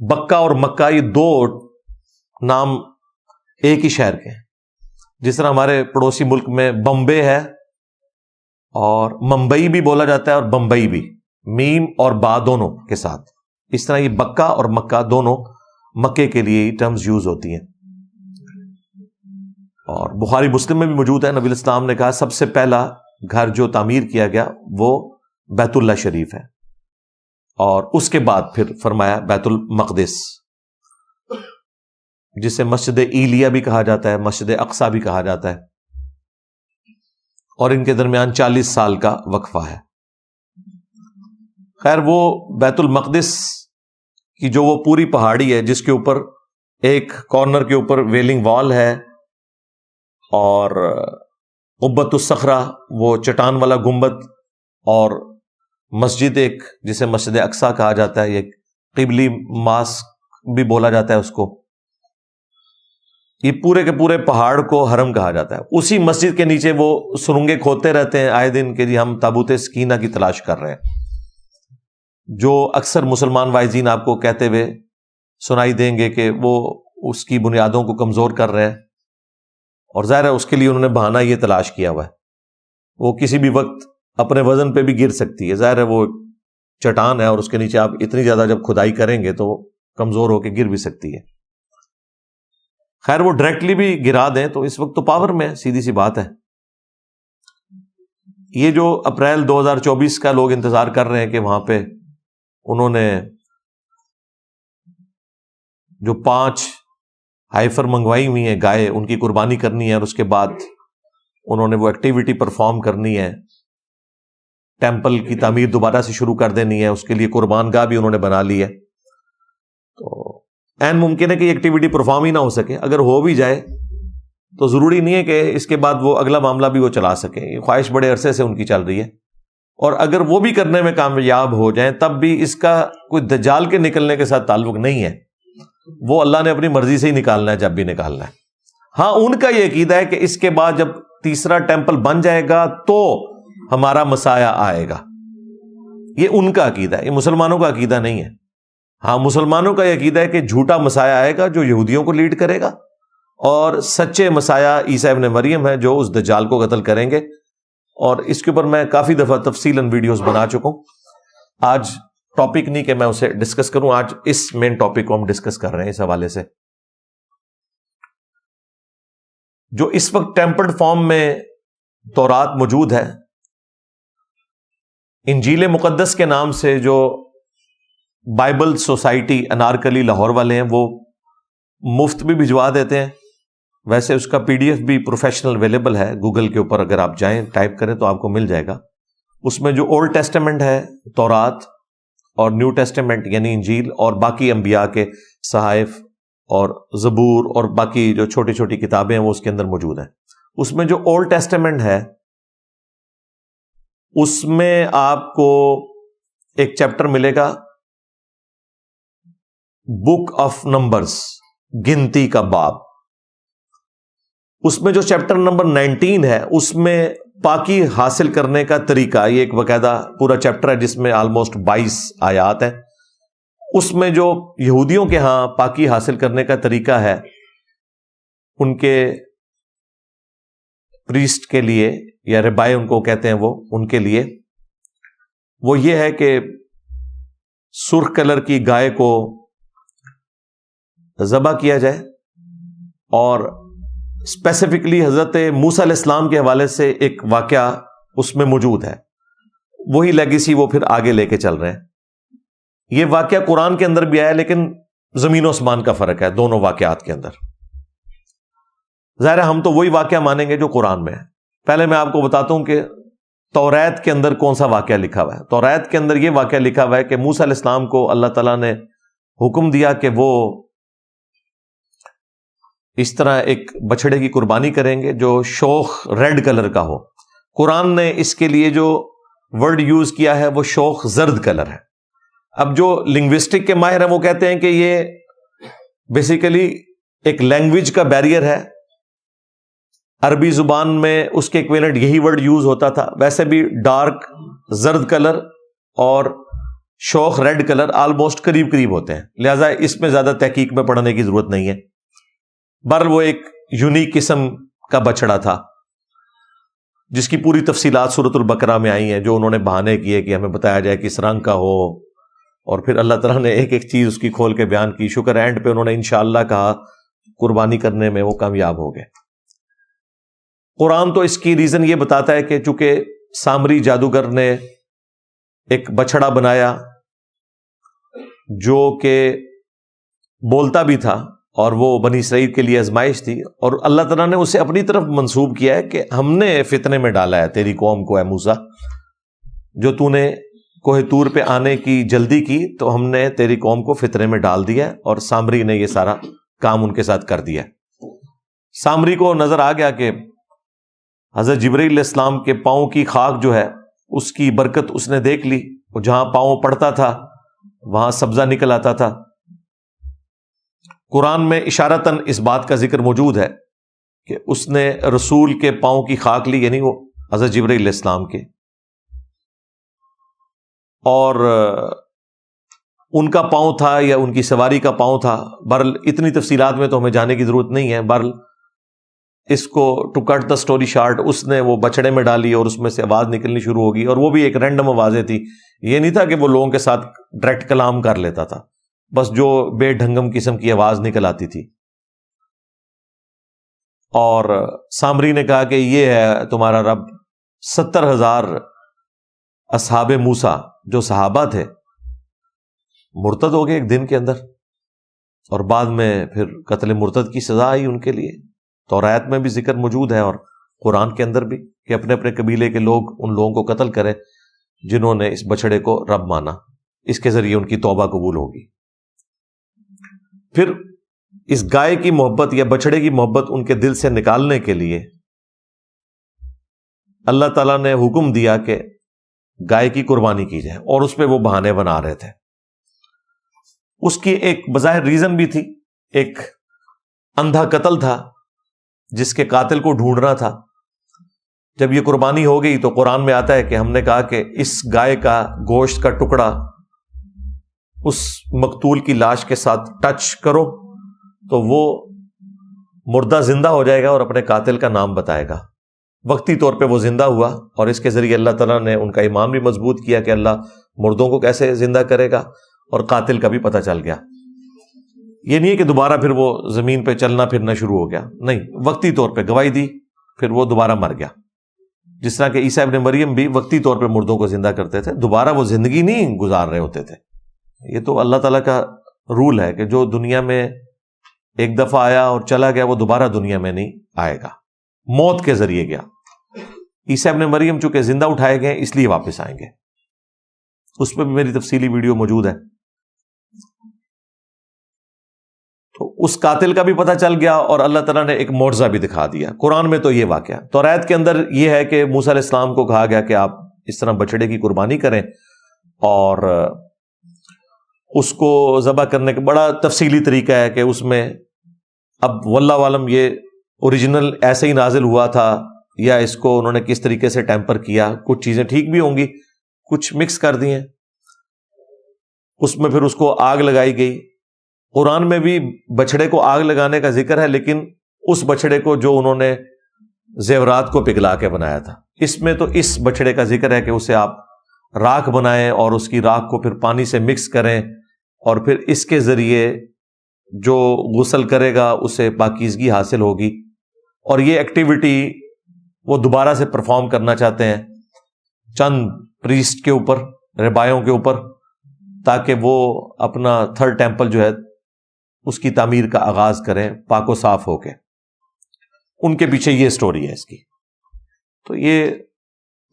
A: بکہ اور مکہ یہ دو نام ایک ہی شہر کے ہیں. جس طرح ہمارے پڑوسی ملک میں بمبے ہے اور ممبئی بھی بولا جاتا ہے اور بمبئی بھی، میم اور با دونوں کے ساتھ. اس طرح یہ بکہ اور مکہ دونوں مکے کے لیے ٹرمز یوز ہوتی ہیں. اور بخاری مسلم میں بھی موجود ہے، نبی الاسلام نے کہا سب سے پہلا گھر جو تعمیر کیا گیا وہ بیت اللہ شریف ہے، اور اس کے بعد پھر فرمایا بیت المقدس، جسے مسجد ایلیہ بھی کہا جاتا ہے، مسجد اقصیٰ بھی کہا جاتا ہے، اور ان کے درمیان 40 سال کا وقفہ ہے. خیر، وہ بیت المقدس کی جو وہ پوری پہاڑی ہے جس کے اوپر ایک کارنر کے اوپر ویلنگ وال ہے، اور قبۃ الصخرہ وہ چٹان والا گنبد، اور مسجد ایک جسے مسجد اقصیٰ کہا جاتا ہے، یہ قبلی ماسک بھی بولا جاتا ہے اس کو. یہ پورے کے پورے پہاڑ کو حرم کہا جاتا ہے. اسی مسجد کے نیچے وہ سرنگیں کھودتے رہتے ہیں آئے دن کہ جی ہم تابوت سکینہ کی تلاش کر رہے ہیں، جو اکثر مسلمان وائزین آپ کو کہتے ہوئے سنائی دیں گے کہ وہ اس کی بنیادوں کو کمزور کر رہے ہیں. اور ظاہر ہے اس کے لیے انہوں نے بہانہ یہ تلاش کیا ہوا ہے، وہ کسی بھی وقت اپنے وزن پہ بھی گر سکتی ہے. ظاہر ہے وہ چٹان ہے اور اس کے نیچے آپ اتنی زیادہ جب کھدائی کریں گے تو وہ کمزور ہو کے گر بھی سکتی ہے. خیر، وہ ڈائریکٹلی بھی گرا دیں تو اس وقت تو پاور میں ہے، سیدھی سی بات ہے. یہ جو اپریل 2024 کا لوگ انتظار کر رہے ہیں کہ وہاں پہ انہوں نے جو 5 ہائفر منگوائی ہوئی ہیں گائے، ان کی قربانی کرنی ہے، اور اس کے بعد انہوں نے وہ ایکٹیویٹی پرفارم کرنی ہے، ٹیمپل کی تعمیر دوبارہ سے شروع کر دینی ہے، اس کے لیے قربان گاہ بھی انہوں نے بنا لی ہے. تو این ممکن ہے کہ یہ ایکٹیویٹی پرفارم ہی نہ ہو سکے. اگر ہو بھی جائے تو ضروری نہیں ہے کہ اس کے بعد وہ اگلا معاملہ بھی وہ چلا سکیں. یہ خواہش بڑے عرصے سے ان کی چل رہی ہے، اور اگر وہ بھی کرنے میں کامیاب ہو جائیں تب بھی اس کا کوئی دجال کے نکلنے کے ساتھ تعلق نہیں ہے. وہ اللہ نے اپنی مرضی سے ہی نکالنا ہے جب بھی نکالنا ہے. ہاں، ان کا یہ عقیدہ ہے کہ اس کے بعد جب تیسرا ٹیمپل بن جائے گا تو ہمارا مسیح آئے گا. یہ ان کا عقیدہ ہے، یہ مسلمانوں کا عقیدہ نہیں ہے. ہاں، مسلمانوں کا یہ عقیدہ ہے کہ جھوٹا مسیح آئے گا جو یہودیوں کو لیڈ کرے گا، اور سچے مسیح عیسیٰ ابن مریم ہے جو اس دجال کو قتل کریں گے. اور اس کے اوپر میں کافی دفعہ تفصیلاً ویڈیوز بنا چکا ہوں. آج ٹاپک نہیں کہ میں اسے ڈسکس کروں، آج اس مین ٹاپک کو ہم ڈسکس کر رہے ہیں. اس حوالے سے جو اس وقت ٹیمپرڈ فارم میں تورات موجود ہے، انجیل مقدس کے نام سے جو بائبل سوسائٹی انارکلی لاہور والے ہیں وہ مفت بھی بھجوا دیتے ہیں. ویسے اس کا PDF بھی پروفیشنل اویلیبل ہے گوگل کے اوپر، اگر آپ جائیں ٹائپ کریں تو آپ کو مل جائے گا. اس میں جو اولڈ ٹیسٹامنٹ ہے تورات، اور نیو ٹیسٹامنٹ یعنی انجیل، اور باقی انبیاء کے صحائف اور زبور اور باقی جو چھوٹی چھوٹی کتابیں ہیں وہ اس کے اندر موجود ہیں. اس میں جو اولڈ ٹیسٹامنٹ ہے اس میں آپ کو ایک چیپٹر ملے گا بک آف نمبرز، گنتی کا باب. اس میں جو چیپٹر نمبر 19 ہے اس میں پاکی حاصل کرنے کا طریقہ، یہ ایک باقاعدہ پورا چیپٹر ہے جس میں آلموسٹ 22 آیات ہیں. اس میں جو یہودیوں کے ہاں پاکی حاصل کرنے کا طریقہ ہے ان کے پریسٹ کے لیے، یا ربائے ان کو کہتے ہیں، وہ ان کے لیے وہ یہ ہے کہ سرخ کلر کی گائے کو ذبح کیا جائے، اور اسپیسیفکلی حضرت موسیٰ علیہ السلام کے حوالے سے ایک واقعہ اس میں موجود ہے. وہی لیگیسی وہ پھر آگے لے کے چل رہے ہیں. یہ واقعہ قرآن کے اندر بھی آیا، لیکن زمین و آسمان کا فرق ہے دونوں واقعات کے اندر. ظاہر ہے ہم تو وہی واقعہ مانیں گے جو قرآن میں ہے. پہلے میں آپ کو بتاتا ہوں کہ توریت کے اندر کون سا واقعہ لکھا ہوا ہے. توریت کے اندر یہ واقعہ لکھا ہوا ہے کہ موسیٰ علیہ السلام کو اللہ تعالیٰ نے حکم دیا کہ وہ اس طرح ایک بچھڑے کی قربانی کریں گے جو شوخ ریڈ کلر کا ہو. قرآن نے اس کے لیے جو ورڈ یوز کیا ہے وہ شوخ زرد کلر ہے. اب جو لنگوسٹک کے ماہر ہیں وہ کہتے ہیں کہ یہ بیسیکلی ایک لینگویج کا بیریئر ہے. عربی زبان میں اس کے ایکویلنٹ یہی ورڈ یوز ہوتا تھا. ویسے بھی ڈارک زرد کلر اور شوخ ریڈ کلر آلموسٹ قریب قریب ہوتے ہیں، لہٰذا اس میں زیادہ تحقیق میں پڑھنے کی ضرورت نہیں ہے. بہرحال وہ ایک یونیک قسم کا بچڑا تھا جس کی پوری تفصیلات سورۃ البقرہ میں آئی ہیں، جو انہوں نے بہانے کیے کہ ہمیں بتایا جائے کہ اس رنگ کا ہو، اور پھر اللہ تعالیٰ نے ایک ایک چیز اس کی کھول کے بیان کی. شکر اینڈ پہ انہوں نے انشاءاللہ کہا، قربانی کرنے میں وہ کامیاب ہو گئے. قرآن تو اس کی ریزن یہ بتاتا ہے کہ چونکہ سامری جادوگر نے ایک بچڑا بنایا جو کہ بولتا بھی تھا، اور وہ بنی اسرائیل کے لیے آزمائش تھی، اور اللہ تعالیٰ نے اسے اپنی طرف منسوب کیا ہے کہ ہم نے فتنے میں ڈالا ہے تیری قوم کو، اے موسیٰ، جو تو نے کوہ طور پہ آنے کی جلدی کی تو ہم نے تیری قوم کو فتنے میں ڈال دیا، اور سامری نے یہ سارا کام ان کے ساتھ کر دیا. سامری کو نظر آ گیا کہ حضرت جبرائیل علیہ السلام کے پاؤں کی خاک جو ہے اس کی برکت اس نے دیکھ لی، وہ جہاں پاؤں پڑتا تھا وہاں سبزہ نکل آتا تھا. قرآن میں اشارتاً اس بات کا ذکر موجود ہے کہ اس نے رسول کے پاؤں کی خاک لی، یعنی وہ حضرت جبرائیل علیہ السلام کے، اور ان کا پاؤں تھا یا ان کی سواری کا پاؤں تھا. بہرحال اتنی تفصیلات میں تو ہمیں جانے کی ضرورت نہیں ہے. بہرحال اس کو to cut the story short, اس نے وہ بچڑے میں ڈالی اور اس میں سے آواز نکلنی شروع ہوگی، اور وہ بھی ایک رینڈم آوازیں تھی. یہ نہیں تھا کہ وہ لوگوں کے ساتھ ڈائریکٹ کلام کر لیتا تھا، بس جو بے ڈھنگم قسم کی آواز نکل آتی تھی. اور سامری نے کہا کہ یہ ہے تمہارا رب. 70,000 اصحاب موسیٰ جو صحابہ تھے مرتد ہو گئے ایک دن کے اندر، اور بعد میں پھر قتل مرتد کی سزا آئی ان کے لیے. تورات میں بھی ذکر موجود ہے اور قرآن کے اندر بھی کہ اپنے اپنے قبیلے کے لوگ ان لوگوں کو قتل کریں جنہوں نے اس بچڑے کو رب مانا. اس کے ذریعے ان کی توبہ قبول ہوگی. پھر اس گائے کی محبت یا بچڑے کی محبت ان کے دل سے نکالنے کے لیے اللہ تعالیٰ نے حکم دیا کہ گائے کی قربانی کی جائے، اور اس پہ وہ بہانے بنا رہے تھے. اس کی ایک بظاہر ریزن بھی تھی، ایک اندھا قتل تھا جس کے قاتل کو ڈھونڈنا تھا. جب یہ قربانی ہو گئی تو قرآن میں آتا ہے کہ ہم نے کہا کہ اس گائے کا گوشت کا ٹکڑا اس مقتول کی لاش کے ساتھ ٹچ کرو تو وہ مردہ زندہ ہو جائے گا اور اپنے قاتل کا نام بتائے گا. وقتی طور پہ وہ زندہ ہوا، اور اس کے ذریعے اللہ تعالیٰ نے ان کا ایمان بھی مضبوط کیا کہ اللہ مردوں کو کیسے زندہ کرے گا، اور قاتل کا بھی پتہ چل گیا. یہ نہیں ہے کہ دوبارہ پھر وہ زمین پہ چلنا پھرنا شروع ہو گیا، نہیں، وقتی طور پہ گواہی دی پھر وہ دوبارہ مر گیا. جس طرح کہ عیسیٰ ابن مریم بھی وقتی طور پہ مردوں کو زندہ کرتے تھے، دوبارہ وہ زندگی نہیں گزار رہے ہوتے تھے. یہ تو اللہ تعالیٰ کا رول ہے کہ جو دنیا میں ایک دفعہ آیا اور چلا گیا وہ دوبارہ دنیا میں نہیں آئے گا، موت کے ذریعے گیا. عیسیٰ ابن مریم چونکہ زندہ اٹھائے گئے اس لیے واپس آئیں گے. اس پہ بھی میری تفصیلی ویڈیو موجود ہے. تو اس قاتل کا بھی پتہ چل گیا، اور اللہ تعالیٰ نے ایک معجزہ بھی دکھا دیا. قرآن میں تو یہ واقعہ، تورات کے اندر یہ ہے کہ موسیٰ علیہ السلام کو کہا گیا کہ آپ اس طرح بچڑے کی قربانی کریں، اور اس کو ذبح کرنے کا بڑا تفصیلی طریقہ ہے کہ اس میں اب واللہ عالم یہ اوریجنل ایسے ہی نازل ہوا تھا یا اس کو انہوں نے کس طریقے سے ٹیمپر کیا. کچھ چیزیں ٹھیک بھی ہوں گی، کچھ مکس کر دی ہیں. اس میں پھر اس کو آگ لگائی گئی. قرآن میں بھی بچڑے کو آگ لگانے کا ذکر ہے، لیکن اس بچڑے کو جو انہوں نے زیورات کو پگھلا کے بنایا تھا. اس میں تو اس بچڑے کا ذکر ہے کہ اسے آپ راکھ بنائیں اور اس کی راکھ کو پھر پانی سے مکس کریں، اور پھر اس کے ذریعے جو غسل کرے گا اسے پاکیزگی حاصل ہوگی. اور یہ ایکٹیویٹی وہ دوبارہ سے پرفارم کرنا چاہتے ہیں چند پریسٹ کے اوپر، ربایوں کے اوپر، تاکہ وہ اپنا تھرڈ ٹیمپل جو ہے اس کی تعمیر کا آغاز کریں پاک و صاف ہو کے. ان کے پیچھے یہ سٹوری ہے اس کی. تو یہ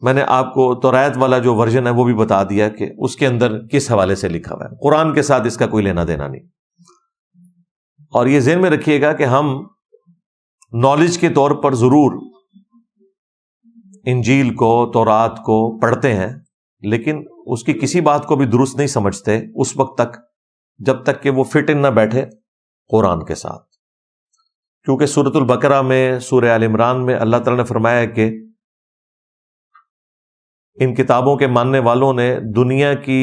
A: میں نے آپ کو تورات والا جو ورژن ہے وہ بھی بتا دیا کہ اس کے اندر کس حوالے سے لکھا ہوا ہے. قرآن کے ساتھ اس کا کوئی لینا دینا نہیں. اور یہ ذہن میں رکھیے گا کہ ہم نالج کے طور پر ضرور انجیل کو، تورات کو پڑھتے ہیں، لیکن اس کی کسی بات کو بھی درست نہیں سمجھتے اس وقت تک جب تک کہ وہ فٹ ان نہ بیٹھے قرآن کے ساتھ. کیونکہ سورۃ البقرہ میں، سورہ آل عمران میں اللہ تعالیٰ نے فرمایا کہ ان کتابوں کے ماننے والوں نے دنیا کی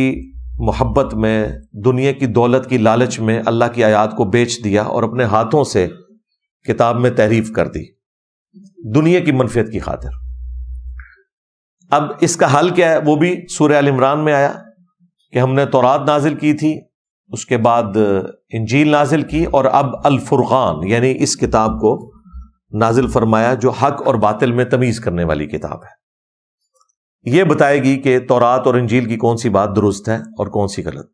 A: محبت میں، دنیا کی دولت کی لالچ میں اللہ کی آیات کو بیچ دیا اور اپنے ہاتھوں سے کتاب میں تحریف کر دی دنیا کی منفعت کی خاطر. اب اس کا حل کیا ہے؟ وہ بھی سورہ آل عمران میں آیا کہ ہم نے تورات نازل کی تھی، اس کے بعد انجیل نازل کی، اور اب الفرقان یعنی اس کتاب کو نازل فرمایا جو حق اور باطل میں تمیز کرنے والی کتاب ہے. یہ بتائے گی کہ تورات اور انجیل کی کون سی بات درست ہے اور کون سی غلط.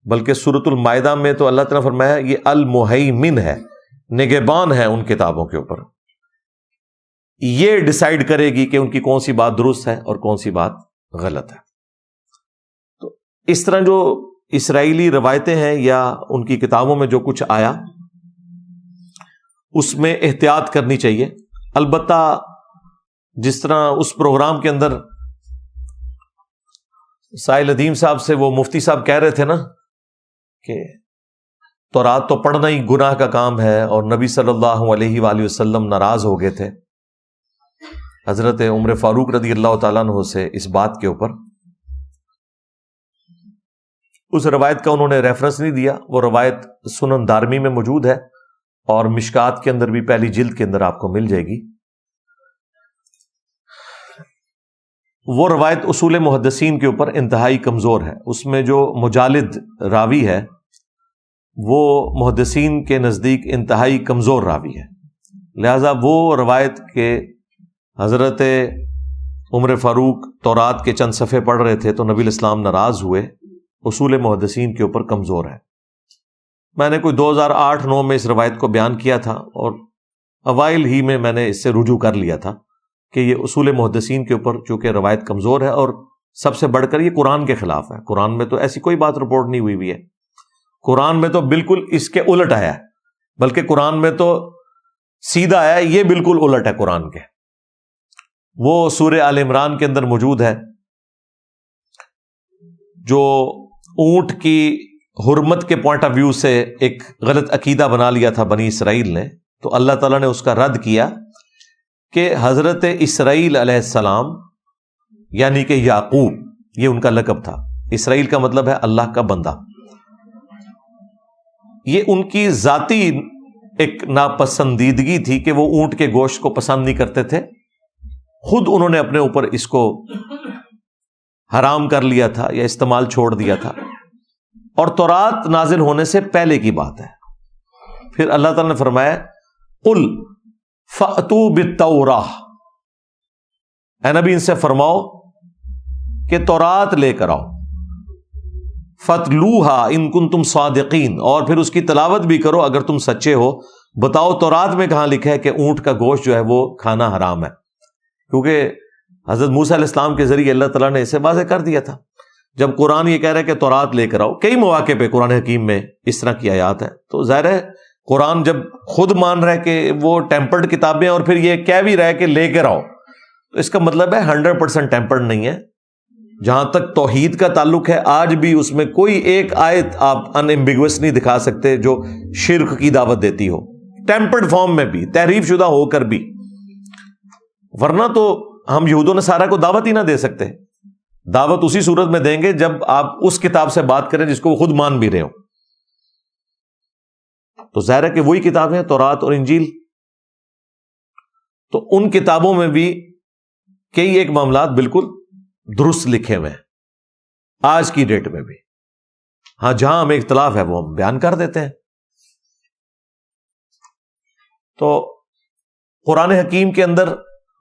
A: بلکہ سورۃ المائدہ میں تو اللہ تعالیٰ نے فرمایا یہ المہیمن ہے، نگہبان ہے ان کتابوں کے اوپر. یہ ڈیسائیڈ کرے گی کہ ان کی کون سی بات درست ہے اور کون سی بات غلط ہے. تو اس طرح جو اسرائیلی روایتیں ہیں یا ان کی کتابوں میں جو کچھ آیا اس میں احتیاط کرنی چاہیے. البتہ جس طرح اس پروگرام کے اندر سائل ندیم صاحب سے وہ مفتی صاحب کہہ رہے تھے نا کہ تورات تو پڑھنا ہی گناہ کا کام ہے، اور نبی صلی اللہ علیہ وآلہ وسلم ناراض ہو گئے تھے حضرت عمر فاروق رضی اللہ تعالیٰ عنہ سے اس بات کے اوپر. اس روایت کا انہوں نے ریفرنس نہیں دیا. وہ روایت سنن دارمی میں موجود ہے اور مشکات کے اندر بھی پہلی جلد کے اندر آپ کو مل جائے گی. وہ روایت اصول محدثین کے اوپر انتہائی کمزور ہے. اس میں جو مجالد راوی ہے وہ محدثین کے نزدیک انتہائی کمزور راوی ہے. لہذا وہ روایت کے حضرت عمر فاروق تورات کے چند صفحے پڑھ رہے تھے تو نبی الاسلام ناراض ہوئے، اصول محدثین کے اوپر کمزور ہے. میں نے کوئی 2008-9 میں اس روایت کو بیان کیا تھا اور اوائل ہی میں نے اس سے رجوع کر لیا تھا کہ یہ اصول محدثین کے اوپر چونکہ روایت کمزور ہے، اور سب سے بڑھ کر یہ قرآن کے خلاف ہے. قرآن میں تو ایسی کوئی بات رپورٹ نہیں ہوئی ہے. قرآن میں تو بالکل اس کے الٹ آیا ہے، بلکہ قرآن میں تو سیدھا آیا ہے، یہ بالکل الٹ ہے قرآن کے. وہ سورہ آل عمران کے اندر موجود ہے جو اونٹ کی حرمت کے پوائنٹ آف ویو سے ایک غلط عقیدہ بنا لیا تھا بنی اسرائیل نے. تو اللہ تعالیٰ نے اس کا رد کیا کہ حضرت اسرائیل علیہ السلام یعنی کہ یعقوب، یہ ان کا لقب تھا. اسرائیل کا مطلب ہے اللہ کا بندہ. یہ ان کی ذاتی ایک ناپسندیدگی تھی کہ وہ اونٹ کے گوشت کو پسند نہیں کرتے تھے. خود انہوں نے اپنے اوپر اس کو حرام کر لیا تھا یا استعمال چھوڑ دیا تھا، اور تورات نازل ہونے سے پہلے کی بات ہے. پھر اللہ تعالیٰ نے فرمایا قل فأتوا بالتوراۃ، اے نبی ان سے فرماؤ کہ تورات لے کر آؤ. فَاتْلُوهَا إِن كُنتُمْ صَادِقِينَ، اور پھر اس کی تلاوت بھی کرو اگر تم سچے ہو. بتاؤ تورات میں کہاں لکھا ہے کہ اونٹ کا گوشت جو ہے وہ کھانا حرام ہے؟ کیونکہ حضرت موسیٰ علیہ السلام کے ذریعے اللہ تعالیٰ نے اسے واضح کر دیا تھا. جب قرآن یہ کہہ رہا ہے کہ تورات لے کر آؤ، کئی مواقع پہ قرآن حکیم میں اس طرح کی آیات ہیں، تو ظاہر ہے قرآن جب خود مان رہا ہے کہ وہ ٹیمپرڈ کتابیں اور پھر یہ کہہ بھی رہا ہے کہ لے کر آؤ، تو اس کا مطلب ہے 100% ٹیمپرڈ نہیں ہے. جہاں تک توحید کا تعلق ہے آج بھی اس میں کوئی ایک آیت آپ ان ایمبیگوس نہیں دکھا سکتے جو شرک کی دعوت دیتی ہو، ٹیمپرڈ فارم میں بھی، تحریف شدہ ہو کر بھی. ورنہ تو ہم یہود و نصارہ کو دعوت ہی نہ دے سکتے. دعوت اسی صورت میں دیں گے جب آپ اس کتاب سے بات کریں جس کو وہ خود مان بھی رہے ہو. تو ظاہر ہے کہ وہی کتابیں تورات اور انجیل. تو ان کتابوں میں بھی کئی ایک معاملات بالکل درست لکھے ہوئے ہیں آج کی ڈیٹ میں بھی. ہاں جہاں ہمیں اختلاف ہے وہ ہم بیان کر دیتے ہیں. تو قرآن حکیم کے اندر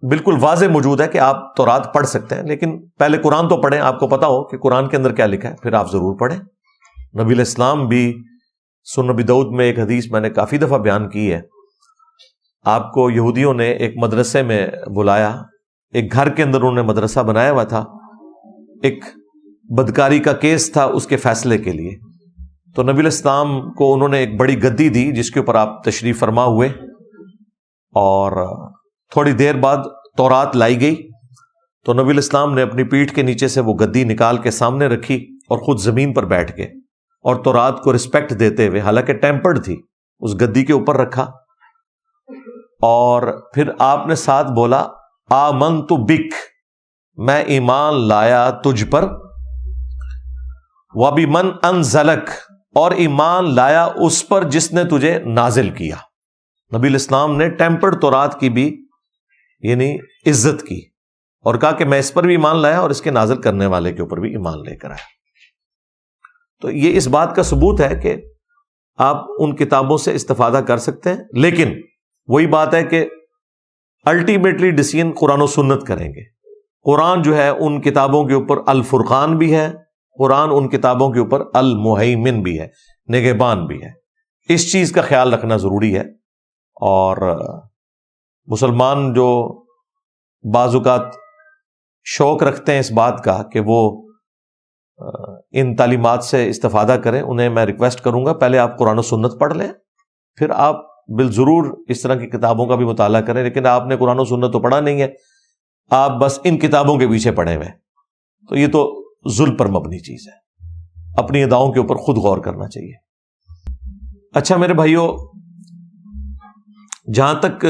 A: بالکل واضح موجود ہے کہ آپ تورات پڑھ سکتے ہیں، لیکن پہلے قرآن تو پڑھیں، آپ کو پتا ہو کہ قرآن کے اندر کیا لکھا ہے، پھر آپ ضرور پڑھیں. نبی علیہ السلام بھی سنن نبی داؤد میں ایک حدیث میں نے کافی دفعہ بیان کی ہے. آپ کو یہودیوں نے ایک مدرسے میں بلایا، ایک گھر کے اندر انہوں نے مدرسہ بنایا ہوا تھا، ایک بدکاری کا کیس تھا اس کے فیصلے کے لیے. تو نبی علیہ السلام کو انہوں نے ایک بڑی گدی دی جس کے اوپر آپ تشریف فرما ہوئے، اور تھوڑی دیر بعد تورات لائی گئی تو نبی الاسلام نے اپنی پیٹھ کے نیچے سے وہ گدی نکال کے سامنے رکھی اور خود زمین پر بیٹھ کے اور تورات کو رسپیکٹ دیتے ہوئے، حالانکہ ٹیمپرڈ تھی، اس گدی کے اوپر رکھا، اور پھر آپ نے ساتھ بولا آمنت بک، میں ایمان لایا تجھ پر، وبمن انزلک، اور ایمان لایا اس پر جس نے تجھے نازل کیا۔ نبی الاسلام نے ٹیمپرڈ تورات کی بھی یعنی عزت کی اور کہا کہ میں اس پر بھی ایمان لایا اور اس کے نازل کرنے والے کے اوپر بھی ایمان لے کر آیا۔ تو یہ اس بات کا ثبوت ہے کہ آپ ان کتابوں سے استفادہ کر سکتے ہیں، لیکن وہی بات ہے کہ الٹیمیٹلی ڈیسیژن قرآن و سنت کریں گے۔ قرآن جو ہے ان کتابوں کے اوپر الفرقان بھی ہے، قرآن ان کتابوں کے اوپر المہیمن بھی ہے، نگہبان بھی ہے۔ اس چیز کا خیال رکھنا ضروری ہے، اور مسلمان جو بعض اوقات شوق رکھتے ہیں اس بات کا کہ وہ ان تعلیمات سے استفادہ کریں، انہیں میں ریکویسٹ کروں گا پہلے آپ قرآن و سنت پڑھ لیں، پھر آپ بالضرور اس طرح کی کتابوں کا بھی مطالعہ کریں۔ لیکن آپ نے قرآن و سنت تو پڑھا نہیں ہے، آپ بس ان کتابوں کے پیچھے پڑے ہوئے، تو یہ تو ظلم پر مبنی چیز ہے۔ اپنی اداؤں کے اوپر خود غور کرنا چاہیے۔ اچھا میرے بھائیوں، جہاں تک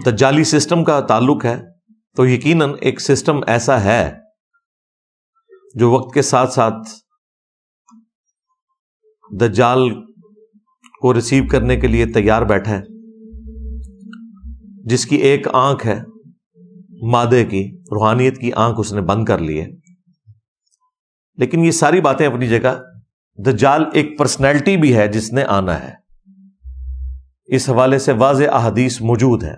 A: دجالی سسٹم کا تعلق ہے تو یقیناً ایک سسٹم ایسا ہے جو وقت کے ساتھ ساتھ دجال کو ریسیو کرنے کے لیے تیار بیٹھا ہے، جس کی ایک آنکھ ہے مادے کی، روحانیت کی آنکھ اس نے بند کر لی ہے۔ لیکن یہ ساری باتیں اپنی جگہ، دجال ایک پرسنالٹی بھی ہے جس نے آنا ہے۔ اس حوالے سے واضح احادیث موجود ہیں،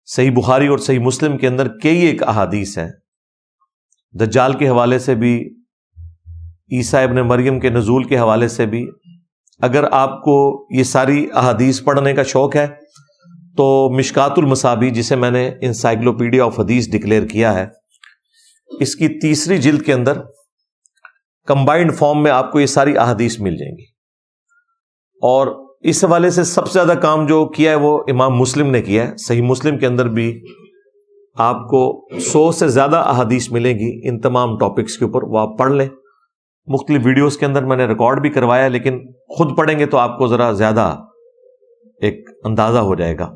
A: صحیح بخاری اور صحیح مسلم کے اندر کئی ایک احادیث ہیں دجال کے حوالے سے بھی، عیسیٰ ابن مریم کے نزول کے حوالے سے بھی۔ اگر آپ کو یہ ساری احادیث پڑھنے کا شوق ہے تو مشکات المصابیح، جسے میں نے انسائکلوپیڈیا آف حدیث ڈکلیئر کیا ہے، اس کی 3 جلد کے اندر کمبائنڈ فارم میں آپ کو یہ ساری احادیث مل جائیں گی۔ اور اس حوالے سے سب سے زیادہ کام جو کیا ہے وہ امام مسلم نے کیا ہے۔ صحیح مسلم کے اندر بھی آپ کو 100 سے زیادہ احادیث ملیں گی ان تمام ٹاپکس کے اوپر، وہ آپ پڑھ لیں۔ مختلف ویڈیوز کے اندر میں نے ریکارڈ بھی کروایا، لیکن خود پڑھیں گے تو آپ کو ذرا زیادہ ایک اندازہ ہو جائے گا۔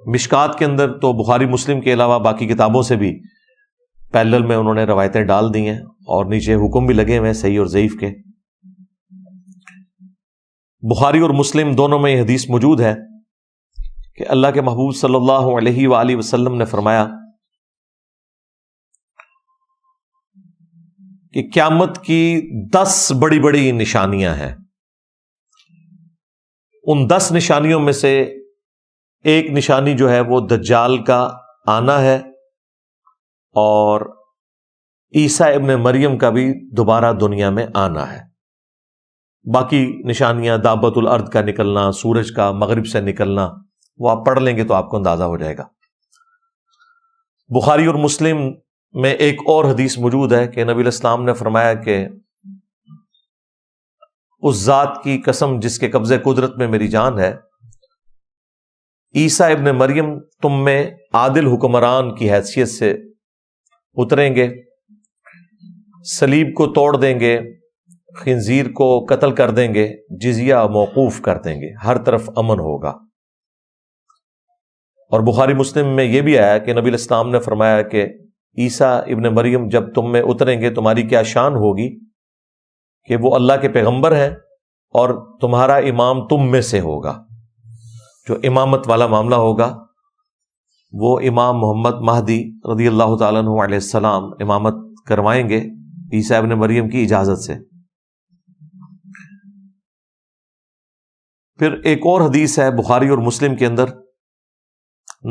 A: مشکات کے اندر تو بخاری مسلم کے علاوہ باقی کتابوں سے بھی پیرلل میں انہوں نے روایتیں ڈال دی ہیں، اور نیچے حکم بھی لگے ہوئے ہیں صحیح اور ضعیف کے۔ بخاری اور مسلم دونوں میں یہ حدیث موجود ہے کہ اللہ کے محبوب صلی اللہ علیہ وآلہ وسلم نے فرمایا کہ قیامت کی 10 بڑی بڑی نشانیاں ہیں۔ ان 10 نشانیوں میں سے ایک نشانی جو ہے وہ دجال کا آنا ہے، اور عیسیٰ ابن مریم کا بھی دوبارہ دنیا میں آنا ہے۔ باقی نشانیاں دابت الارض کا نکلنا، سورج کا مغرب سے نکلنا، وہ آپ پڑھ لیں گے تو آپ کو اندازہ ہو جائے گا۔ بخاری اور مسلم میں ایک اور حدیث موجود ہے کہ نبی الاسلام نے فرمایا کہ اس ذات کی قسم جس کے قبضے قدرت میں میری جان ہے، عیسیٰ ابن مریم تم میں عادل حکمران کی حیثیت سے اتریں گے، صلیب کو توڑ دیں گے، خنزیر کو قتل کر دیں گے، جزیہ موقوف کر دیں گے، ہر طرف امن ہوگا۔ اور بخاری مسلم میں یہ بھی آیا کہ نبی الاسلام نے فرمایا کہ عیسیٰ ابن مریم جب تم میں اتریں گے تمہاری کیا شان ہوگی کہ وہ اللہ کے پیغمبر ہیں اور تمہارا امام تم میں سے ہوگا۔ جو امامت والا معاملہ ہوگا وہ امام محمد مہدی رضی اللہ تعالیٰ عنہ علیہ السلام امامت کروائیں گے عیسیٰ ابن مریم کی اجازت سے۔ پھر ایک اور حدیث ہے بخاری اور مسلم کے اندر،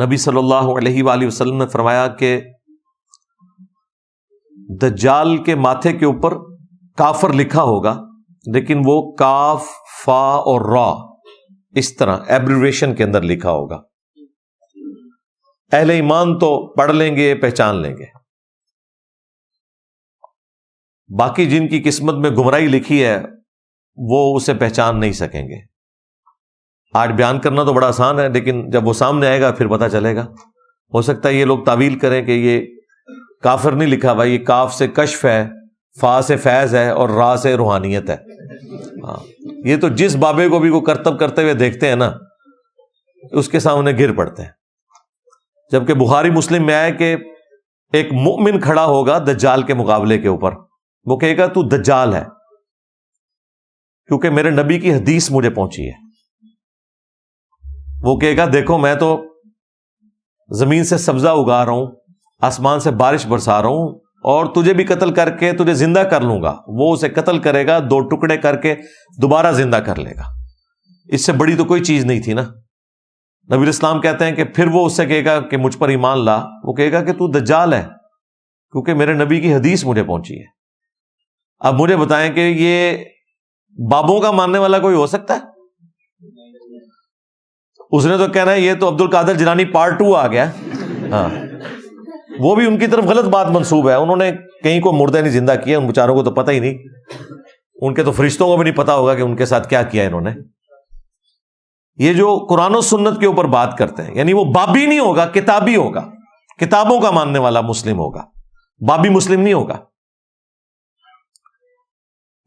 A: نبی صلی اللہ علیہ وآلہ وسلم نے فرمایا کہ دجال کے ماتھے کے اوپر کافر لکھا ہوگا، لیکن وہ کاف، فا اور را اس طرح ایبریویشن کے اندر لکھا ہوگا۔ اہل ایمان تو پڑھ لیں گے، پہچان لیں گے، باقی جن کی قسمت میں گمراہی لکھی ہے وہ اسے پہچان نہیں سکیں گے۔ آج بیان کرنا تو بڑا آسان ہے، لیکن جب وہ سامنے آئے گا پھر پتہ چلے گا. ہو سکتا ہے یہ لوگ تعویل کریں کہ یہ کافر نہیں لکھا ہوا، یہ کاف سے کشف ہے، فا سے فیض ہے اور را سے روحانیت ہے. ہاں، یہ تو جس بابے کو بھی وہ کرتب کرتے ہوئے دیکھتے ہیں نا اس کے سامنے گر پڑتے ہیں. جبکہ بخاری مسلم میں آئے کہ ایک مؤمن کھڑا ہوگا دجال کے مقابلے کے اوپر، وہ کہے گا تو دجال ہے کیونکہ میرے نبی کی حدیث مجھے پہنچی ہے. وہ کہے گا دیکھو میں تو زمین سے سبزہ اگا رہا ہوں، آسمان سے بارش برسا رہا ہوں، اور تجھے بھی قتل کر کے تجھے زندہ کر لوں گا. وہ اسے قتل کرے گا، 2 ٹکڑے کر کے دوبارہ زندہ کر لے گا. اس سے بڑی تو کوئی چیز نہیں تھی نا. نبی اسلام کہتے ہیں کہ پھر وہ اس سے کہے گا کہ مجھ پر ایمان لا. وہ کہے گا کہ تو دجال ہے کیونکہ میرے نبی کی حدیث مجھے پہنچی ہے. اب مجھے بتائیں کہ یہ بابوں کا ماننے والا کوئی ہو سکتا ہے؟ اس نے تو کہنا ہے یہ تو عبد القادر جیلانی پارٹ 2 آ گیا. ہاں، وہ بھی ان کی طرف غلط بات منسوب ہے. انہوں نے کہیں کو مردہ نہیں زندہ کیا، ان بیچاروں کو تو پتہ ہی نہیں. ان کے تو فرشتوں کو بھی نہیں پتا ہوگا کہ ان کے ساتھ کیا کیا انہوں نے. یہ جو قرآن و سنت کے اوپر بات کرتے ہیں، یعنی وہ بابی نہیں ہوگا، کتابی ہوگا، کتابوں کا ماننے والا مسلم ہوگا، بابی مسلم نہیں ہوگا.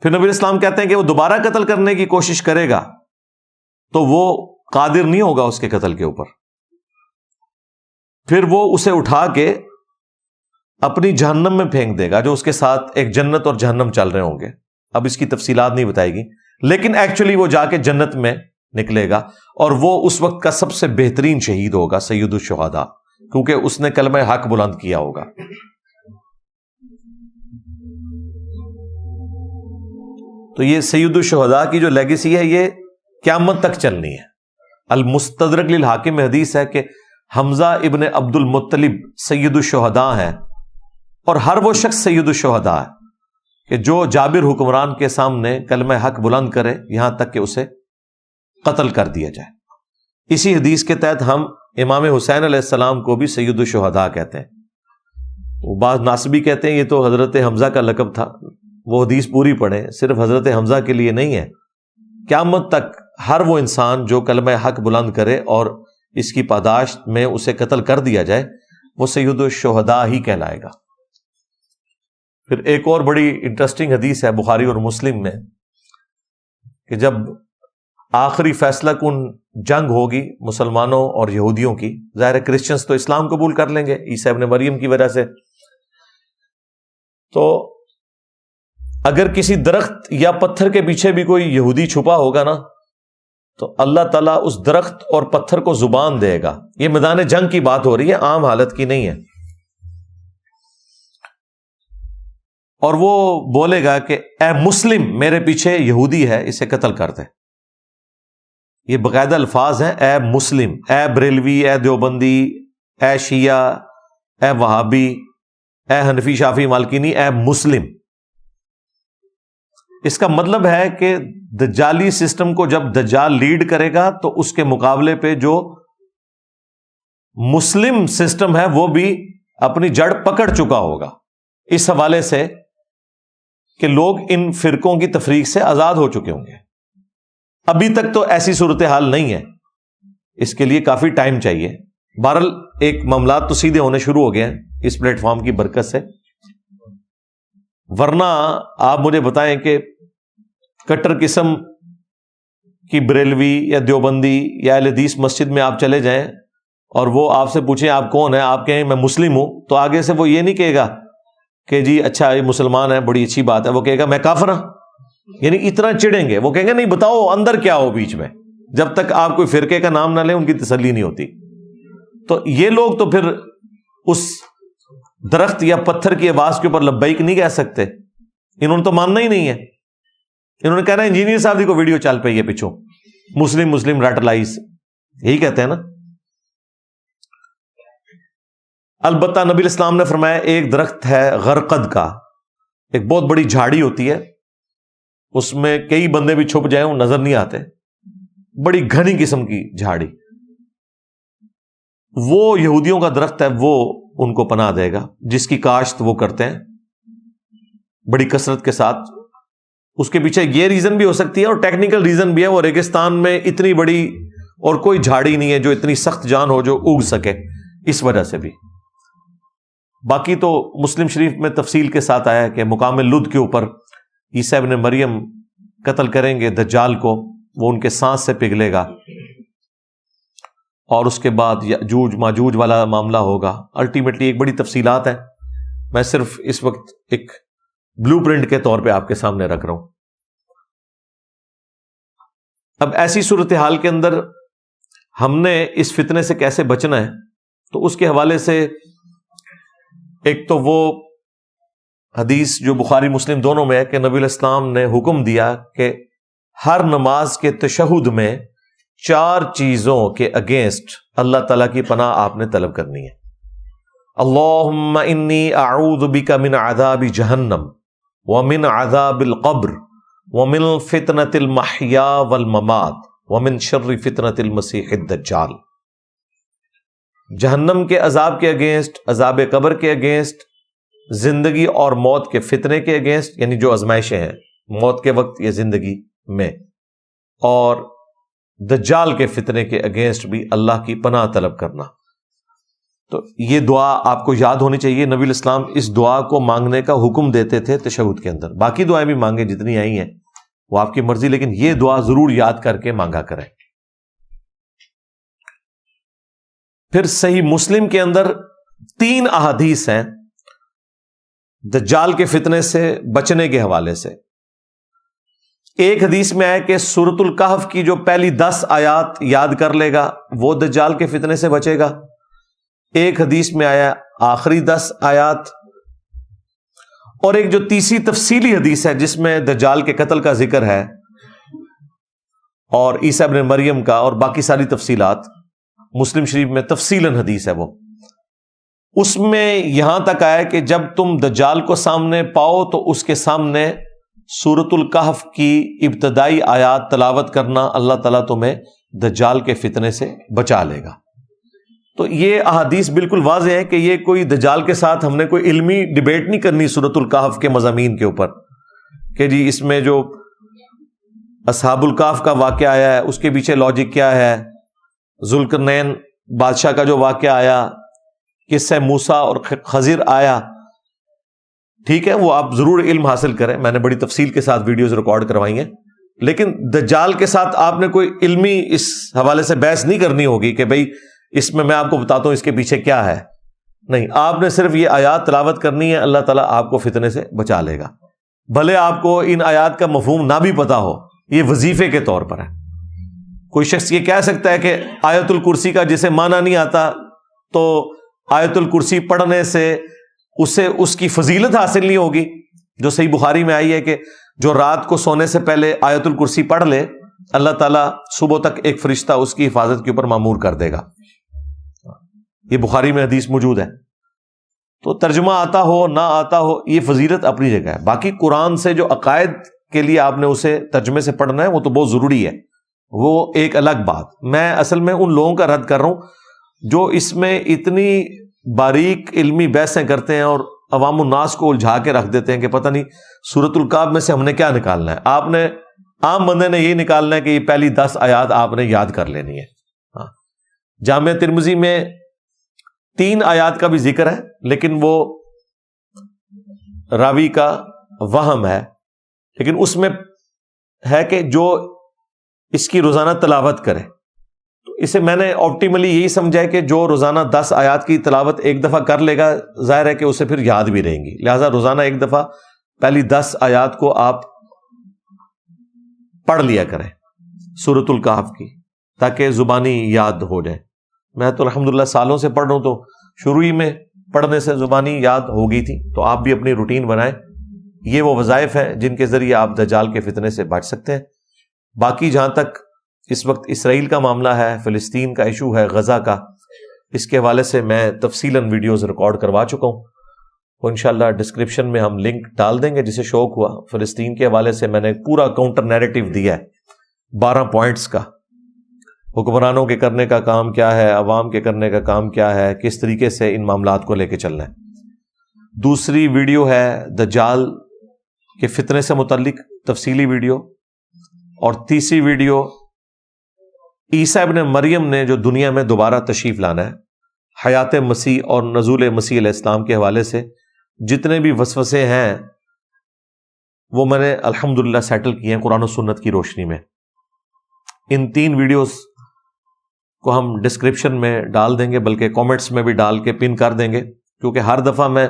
A: پھر نبی اسلام کہتے ہیں کہ وہ دوبارہ قتل کرنے کی کوشش کرے گا تو وہ قادر نہیں ہوگا اس کے قتل کے اوپر. پھر وہ اسے اٹھا کے اپنی جہنم میں پھینک دے گا، جو اس کے ساتھ ایک جنت اور جہنم چل رہے ہوں گے. اب اس کی تفصیلات نہیں بتائے گی، لیکن ایکچولی وہ جا کے جنت میں نکلے گا اور وہ اس وقت کا سب سے بہترین شہید ہوگا، سید الشہداء، کیونکہ اس نے کلمہ حق بلند کیا ہوگا. تو یہ سید الشہداء کی جو لیگیسی ہے یہ قیامت تک چلنی ہے. المستدرک للحاکم میں حدیث ہے کہ حمزہ ابن عبد المطلب سید الشہداء ہے، اور ہر وہ شخص سید الشہداء ہے کہ جو جابر حکمران کے سامنے کلمہ حق بلند کرے یہاں تک کہ اسے قتل کر دیا جائے. اسی حدیث کے تحت ہم امام حسین علیہ السلام کو بھی سید الشہداء کہتے ہیں. وہ بعض ناصبی کہتے ہیں یہ تو حضرت حمزہ کا لقب تھا. وہ حدیث پوری پڑھیں، صرف حضرت حمزہ کے لیے نہیں ہے. قیامت تک ہر وہ انسان جو کلمہ حق بلند کرے اور اس کی پاداشت میں اسے قتل کر دیا جائے وہ سید الشہداء ہی کہلائے گا. پھر ایک اور بڑی انٹرسٹنگ حدیث ہے بخاری اور مسلم میں کہ جب آخری فیصلہ کن جنگ ہوگی مسلمانوں اور یہودیوں کی، ظاہر کرسچنز تو اسلام قبول کر لیں گے عیسیٰ ابن مریم کی وجہ سے، تو اگر کسی درخت یا پتھر کے پیچھے بھی کوئی یہودی چھپا ہوگا نا تو اللہ تعالیٰ اس درخت اور پتھر کو زبان دے گا. یہ میدان جنگ کی بات ہو رہی ہے، عام حالت کی نہیں ہے. اور وہ بولے گا کہ اے مسلم، میرے پیچھے یہودی ہے، اسے قتل کر دے. یہ باقاعدہ الفاظ ہیں، اے مسلم، اے بریلوی، اے دیوبندی، اے شیعہ، اے وہابی، اے حنفی، شافعی، مالکینی، اے مسلم. اس کا مطلب ہے کہ دجالی سسٹم کو جب دجال لیڈ کرے گا تو اس کے مقابلے پہ جو مسلم سسٹم ہے وہ بھی اپنی جڑ پکڑ چکا ہوگا، اس حوالے سے کہ لوگ ان فرقوں کی تفریق سے آزاد ہو چکے ہوں گے. ابھی تک تو ایسی صورتحال نہیں ہے، اس کے لیے کافی ٹائم چاہیے. بہرحال ایک معاملات تو سیدھے ہونے شروع ہو گئے ہیں اس پلیٹ فارم کی برکت سے. ورنہ آپ مجھے بتائیں کہ کٹر قسم کی بریلوی یا دیوبندی یا اہل حدیث مسجد میں آپ چلے جائیں اور وہ آپ سے پوچھیں آپ کون ہیں، آپ کہیں میں مسلم ہوں، تو آگے سے وہ یہ نہیں کہے گا کہ جی اچھا یہ مسلمان ہے، بڑی اچھی بات ہے. وہ کہے گا میں کافر ہوں. یعنی اتنا چڑھیں گے. وہ کہیں گے نہیں بتاؤ اندر کیا ہو بیچ میں. جب تک آپ کوئی فرقے کا نام نہ لیں ان کی تسلی نہیں ہوتی. تو یہ لوگ تو پھر اس درخت یا پتھر کی آواز کے اوپر لبیک نہیں کہہ سکتے. انہوں نے تو ماننا ہی نہیں ہے. انہوں نے کہنا انجینئر صاحب دی کو ویڈیو چل پئی ہے پیچھوں، مسلم رٹ لائز، یہی کہتے ہیں نا. البتہ نبی اسلام نے فرمایا ایک درخت ہے غرقد کا، ایک بہت بڑی جھاڑی ہوتی ہے، اس میں کئی بندے بھی چھپ جائیں وہ نظر نہیں آتے، بڑی گھنی قسم کی جھاڑی. وہ یہودیوں کا درخت ہے، وہ ان کو پناہ دے گا، جس کی کاشت وہ کرتے ہیں بڑی کثرت کے ساتھ. اس کے پیچھے یہ ریزن بھی ہو سکتی ہے اور ٹیکنیکل ریزن بھی ہے، وہ ریگستان میں اتنی بڑی اور کوئی جھاڑی نہیں ہے جو اتنی سخت جان ہو جو اگ سکے، اس وجہ سے بھی۔ باقی تو مسلم شریف میں تفصیل کے ساتھ آیا ہے کہ مقام لد کے اوپر عیسیٰ ابن مریم قتل کریں گے دجال کو، وہ ان کے سانس سے پگھلے گا، اور اس کے بعد یاجوج ماجوج والا معاملہ ہوگا۔ الٹیمیٹلی ایک بڑی تفصیلات ہیں، میں صرف اس وقت ایک بلو پرنٹ کے طور پہ آپ کے سامنے رکھ رہا ہوں۔ اب ایسی صورتحال کے اندر ہم نے اس فتنے سے کیسے بچنا ہے، تو اس کے حوالے سے ایک تو وہ حدیث جو بخاری مسلم دونوں میں ہے کہ نبی علیہ السلام نے حکم دیا کہ ہر نماز کے تشہد میں 4 چیزوں کے اگینسٹ اللہ تعالیٰ کی پناہ آپ نے طلب کرنی ہے۔ اللہم انی اعوذ بک من عذاب جہنم ومن عذاب القبر ومن فتنة المحیا والممات ومن شر فتنة المسیح الدجال۔ جہنم کے عذاب کے اگینسٹ، عذاب قبر کے اگینسٹ، زندگی اور موت کے فتنے کے اگینسٹ، یعنی جو آزمائشیں ہیں موت کے وقت یا زندگی میں، اور دجال کے فتنے کے اگینسٹ بھی اللہ کی پناہ طلب کرنا۔ تو یہ دعا آپ کو یاد ہونی چاہیے۔ نبی علیہ السلام اس دعا کو مانگنے کا حکم دیتے تھے تشہد کے اندر، باقی دعائیں بھی مانگیں جتنی آئی ہیں وہ آپ کی مرضی، لیکن یہ دعا ضرور یاد کر کے مانگا کریں۔ پھر صحیح مسلم کے اندر 3 احادیث ہیں دجال کے فتنے سے بچنے کے حوالے سے۔ ایک حدیث میں آیا کہ سورۃ الکہف کی جو پہلی 10 آیات یاد کر لے گا وہ دجال کے فتنے سے بچے گا۔ ایک حدیث میں آیا آخری 10 آیات، اور ایک جو تیسری تفصیلی حدیث ہے جس میں دجال کے قتل کا ذکر ہے اور عیسیٰ ابن مریم کا اور باقی ساری تفصیلات، مسلم شریف میں تفصیلاً حدیث ہے وہ، اس میں یہاں تک آیا کہ جب تم دجال کو سامنے پاؤ تو اس کے سامنے سورۃ الکہف کی ابتدائی آیات تلاوت کرنا، اللہ تعالیٰ تمہیں دجال کے فتنے سے بچا لے گا۔ تو یہ احادیث بالکل واضح ہے کہ یہ کوئی دجال کے ساتھ ہم نے کوئی علمی ڈیبیٹ نہیں کرنی سورۃ الکہف کے مضامین کے اوپر کہ جی اس میں جو اصحاب الکہف کا واقعہ آیا ہے اس کے پیچھے لاجک کیا ہے، ذوالقرنین بادشاہ کا جو واقعہ آیا، قصہ موسیٰ اور خضر آیا، ٹھیک ہے وہ آپ ضرور علم حاصل کریں، میں نے بڑی تفصیل کے ساتھ ویڈیوز ریکارڈ کروائی ہیں، لیکن دجال کے ساتھ آپ نے کوئی علمی اس حوالے سے بحث نہیں کرنی ہوگی کہ بھئی اس میں آپ کو بتاتا ہوں اس کے پیچھے کیا ہے، نہیں، آپ نے صرف یہ آیات تلاوت کرنی ہے، اللہ تعالیٰ آپ کو فتنے سے بچا لے گا، بھلے آپ کو ان آیات کا مفہوم نہ بھی پتا ہو، یہ وظیفے کے طور پر ہے۔ کوئی شخص یہ کہہ سکتا ہے کہ آیت الکرسی کا جسے معنی نہیں آتا تو آیت الکرسی پڑھنے سے اسے اس کی فضیلت حاصل نہیں ہوگی، جو صحیح بخاری میں آئی ہے کہ جو رات کو سونے سے پہلے آیت الکرسی پڑھ لے اللہ تعالیٰ صبح تک ایک فرشتہ اس کی حفاظت کے اوپر مامور کر دے گا، یہ بخاری میں حدیث موجود ہے۔ تو ترجمہ آتا ہو نہ آتا ہو یہ فضیلت اپنی جگہ ہے، باقی قرآن سے جو عقائد کے لیے آپ نے اسے ترجمے سے پڑھنا ہے وہ تو بہت ضروری ہے، وہ ایک الگ بات۔ میں اصل میں ان لوگوں کا رد کر رہا ہوں جو اس میں اتنی باریک علمی بحثیں کرتے ہیں اور عوام الناس کو الجھا کے رکھ دیتے ہیں کہ پتہ نہیں سورۃ الکہف میں سے ہم نے کیا نکالنا ہے۔ آپ نے عام بندے نے یہ نکالنا ہے کہ یہ پہلی 10 آیات آپ نے یاد کر لینی ہے۔ جامع ترمذی میں 3 آیات کا بھی ذکر ہے لیکن وہ راوی کا وہم ہے، لیکن اس میں ہے کہ جو اس کی روزانہ تلاوت کرے، تو اسے میں نے آپٹیملی یہی سمجھا ہے کہ جو روزانہ 10 آیات کی تلاوت ایک دفعہ کر لے گا ظاہر ہے کہ اسے پھر یاد بھی رہیں گی، لہٰذا روزانہ ایک دفعہ پہلی 10 آیات کو آپ پڑھ لیا کریں سورۃ الکہف کی، تاکہ زبانی یاد ہو جائے۔ میں تو الحمدللہ سالوں سے پڑھ رہا ہوں، تو شروع ہی میں پڑھنے سے زبانی یاد ہو گئی تھی، تو آپ بھی اپنی روٹین بنائیں۔ یہ وہ وظائف ہیں جن کے ذریعے آپ دجال کے فتنے سے بچ سکتے ہیں۔ باقی جہاں تک اس وقت اسرائیل کا معاملہ ہے، فلسطین کا ایشو ہے، غزہ کا، اس کے حوالے سے میں تفصیلاً ویڈیوز ریکارڈ کروا چکا ہوں، وہ انشاءاللہ ڈسکرپشن میں ہم لنک ڈال دیں گے، جسے شوق ہوا۔ فلسطین کے حوالے سے میں نے پورا کاؤنٹر نیریٹو دیا ہے 12 پوائنٹس کا، حکمرانوں کے کرنے کا کام کیا ہے، عوام کے کرنے کا کام کیا ہے، کس طریقے سے ان معاملات کو لے کے چلنا ہے۔ دوسری ویڈیو ہے دجال کے فتنے سے متعلق تفصیلی ویڈیو، اور تیسری ویڈیو عیسیٰ ابن مریم نے جو دنیا میں دوبارہ تشریف لانا ہے، حیات مسیح اور نزول مسیح علیہ السلام کے حوالے سے جتنے بھی وسوسے ہیں وہ میں نے الحمدللہ سیٹل کیے ہیں قرآن و سنت کی روشنی میں۔ ان 3 ویڈیوز کو ہم ڈسکرپشن میں ڈال دیں گے، بلکہ کامنٹس میں بھی ڈال کے پن کر دیں گے، کیونکہ ہر دفعہ میں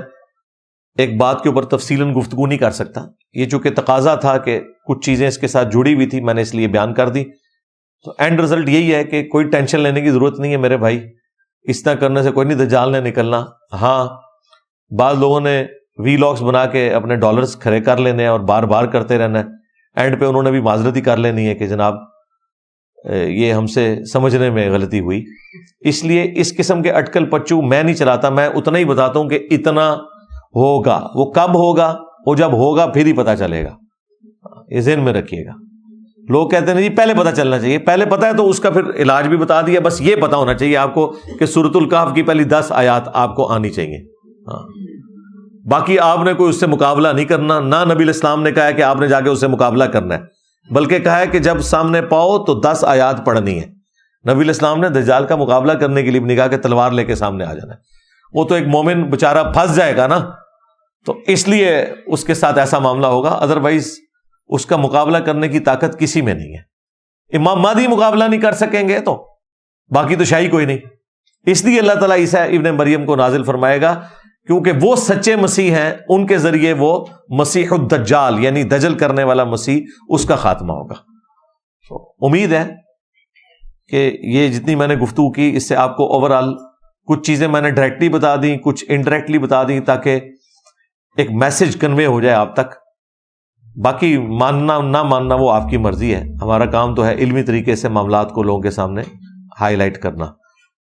A: ایک بات کے اوپر تفصیلاً گفتگو نہیں کر سکتا۔ یہ چونکہ تقاضا تھا کہ کچھ چیزیں اس کے ساتھ جڑی ہوئی تھی، میں نے اس لیے بیان کر دی۔ تو اینڈ رزلٹ یہی ہے کہ کوئی ٹینشن لینے کی ضرورت نہیں ہے میرے بھائی، اس طرح کرنے سے کوئی نہیں دجال نے نکلنا۔ ہاں، بعض لوگوں نے وی لاگس بنا کے اپنے ڈالرز کھڑے کر لینے ہیں اور بار بار کرتے رہنا ہے، اینڈ پہ انہوں نے بھی معذرت ہی کر لینی ہے کہ جناب یہ ہم سے سمجھنے میں غلطی ہوئی۔ اس لیے اس قسم کے اٹکل پچو میں نہیں چلاتا، میں اتنا ہی بتاتا ہوں کہ اتنا ہوگا۔ وہ کب ہوگا؟ وہ جب ہوگا پھر ہی پتہ چلے گا، یہ ذہن میں رکھیے گا۔ لوگ کہتے ہیں جی پہلے پتہ چلنا چاہیے، پہلے پتہ ہے تو اس کا پھر علاج بھی بتا دیا، بس یہ پتہ ہونا چاہیے آپ کو کہ سورۃ الکہف کی پہلی 10 آیات آپ کو آنی چاہیے۔ ہاں، باقی آپ نے کوئی اس سے مقابلہ نہیں کرنا، نہ نبی علیہ السلام نے کہا ہے کہ آپ نے جا کے اس سے مقابلہ کرنا ہے، بلکہ کہا ہے کہ جب سامنے پاؤ تو 10 آیات پڑھنی ہے۔ نبی علیہ السلام نے دجال کا مقابلہ کرنے کے لیے بھی نہیں کہا کہ تلوار لے کے سامنے آ جانا ہے، وہ تو ایک مومن بےچارہ پھنس جائے گا نا، تو اس لیے اس کے ساتھ ایسا معاملہ ہوگا، ادروائز اس کا مقابلہ کرنے کی طاقت کسی میں نہیں ہے۔ امام مہدی مقابلہ نہیں کر سکیں گے تو باقی تو شاہی کوئی نہیں۔ اس لیے اللہ تعالیٰ عیسیٰ ابن مریم کو نازل فرمائے گا، کیونکہ وہ سچے مسیح ہیں، ان کے ذریعے وہ مسیح الدجال یعنی دجل کرنے والا مسیح، اس کا خاتمہ ہوگا۔ تو امید ہے کہ یہ جتنی میں نے گفتگو کی اس سے آپ کو اوورآل کچھ چیزیں میں نے ڈائریکٹلی بتا دیں، کچھ انڈائریکٹلی بتا دیں، تاکہ ایک میسج کنوے ہو جائے آپ تک۔ باقی ماننا نہ ماننا وہ آپ کی مرضی ہے، ہمارا کام تو ہے علمی طریقے سے معاملات کو لوگوں کے سامنے ہائی لائٹ کرنا۔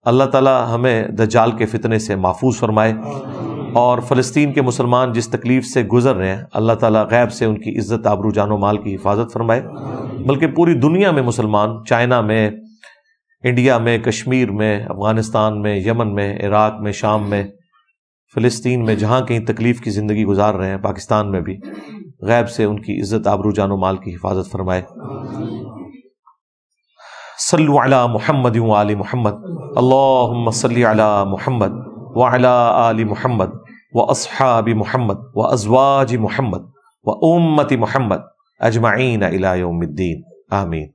A: اللہ تعالی ہمیں دجال کے فتنے سے محفوظ فرمائے، اور فلسطین کے مسلمان جس تکلیف سے گزر رہے ہیں اللہ تعالیٰ غیب سے ان کی عزت، آبرو، جان و مال کی حفاظت فرمائے، بلکہ پوری دنیا میں مسلمان، چائنا میں، انڈیا میں، کشمیر میں، افغانستان میں، یمن میں، عراق میں، شام میں، فلسطین میں، جہاں کہیں تکلیف کی زندگی گزار رہے ہیں، پاکستان میں بھی غیب سے ان کی عزت، آبرو، جان و مال کی حفاظت فرمائے۔ صلو علی محمد وآل محمد، اللہم صلی علی محمد وعلی آل محمد واصحاب محمد وازواج محمد وامت محمد اجمعین الی یوم الدین، آمین۔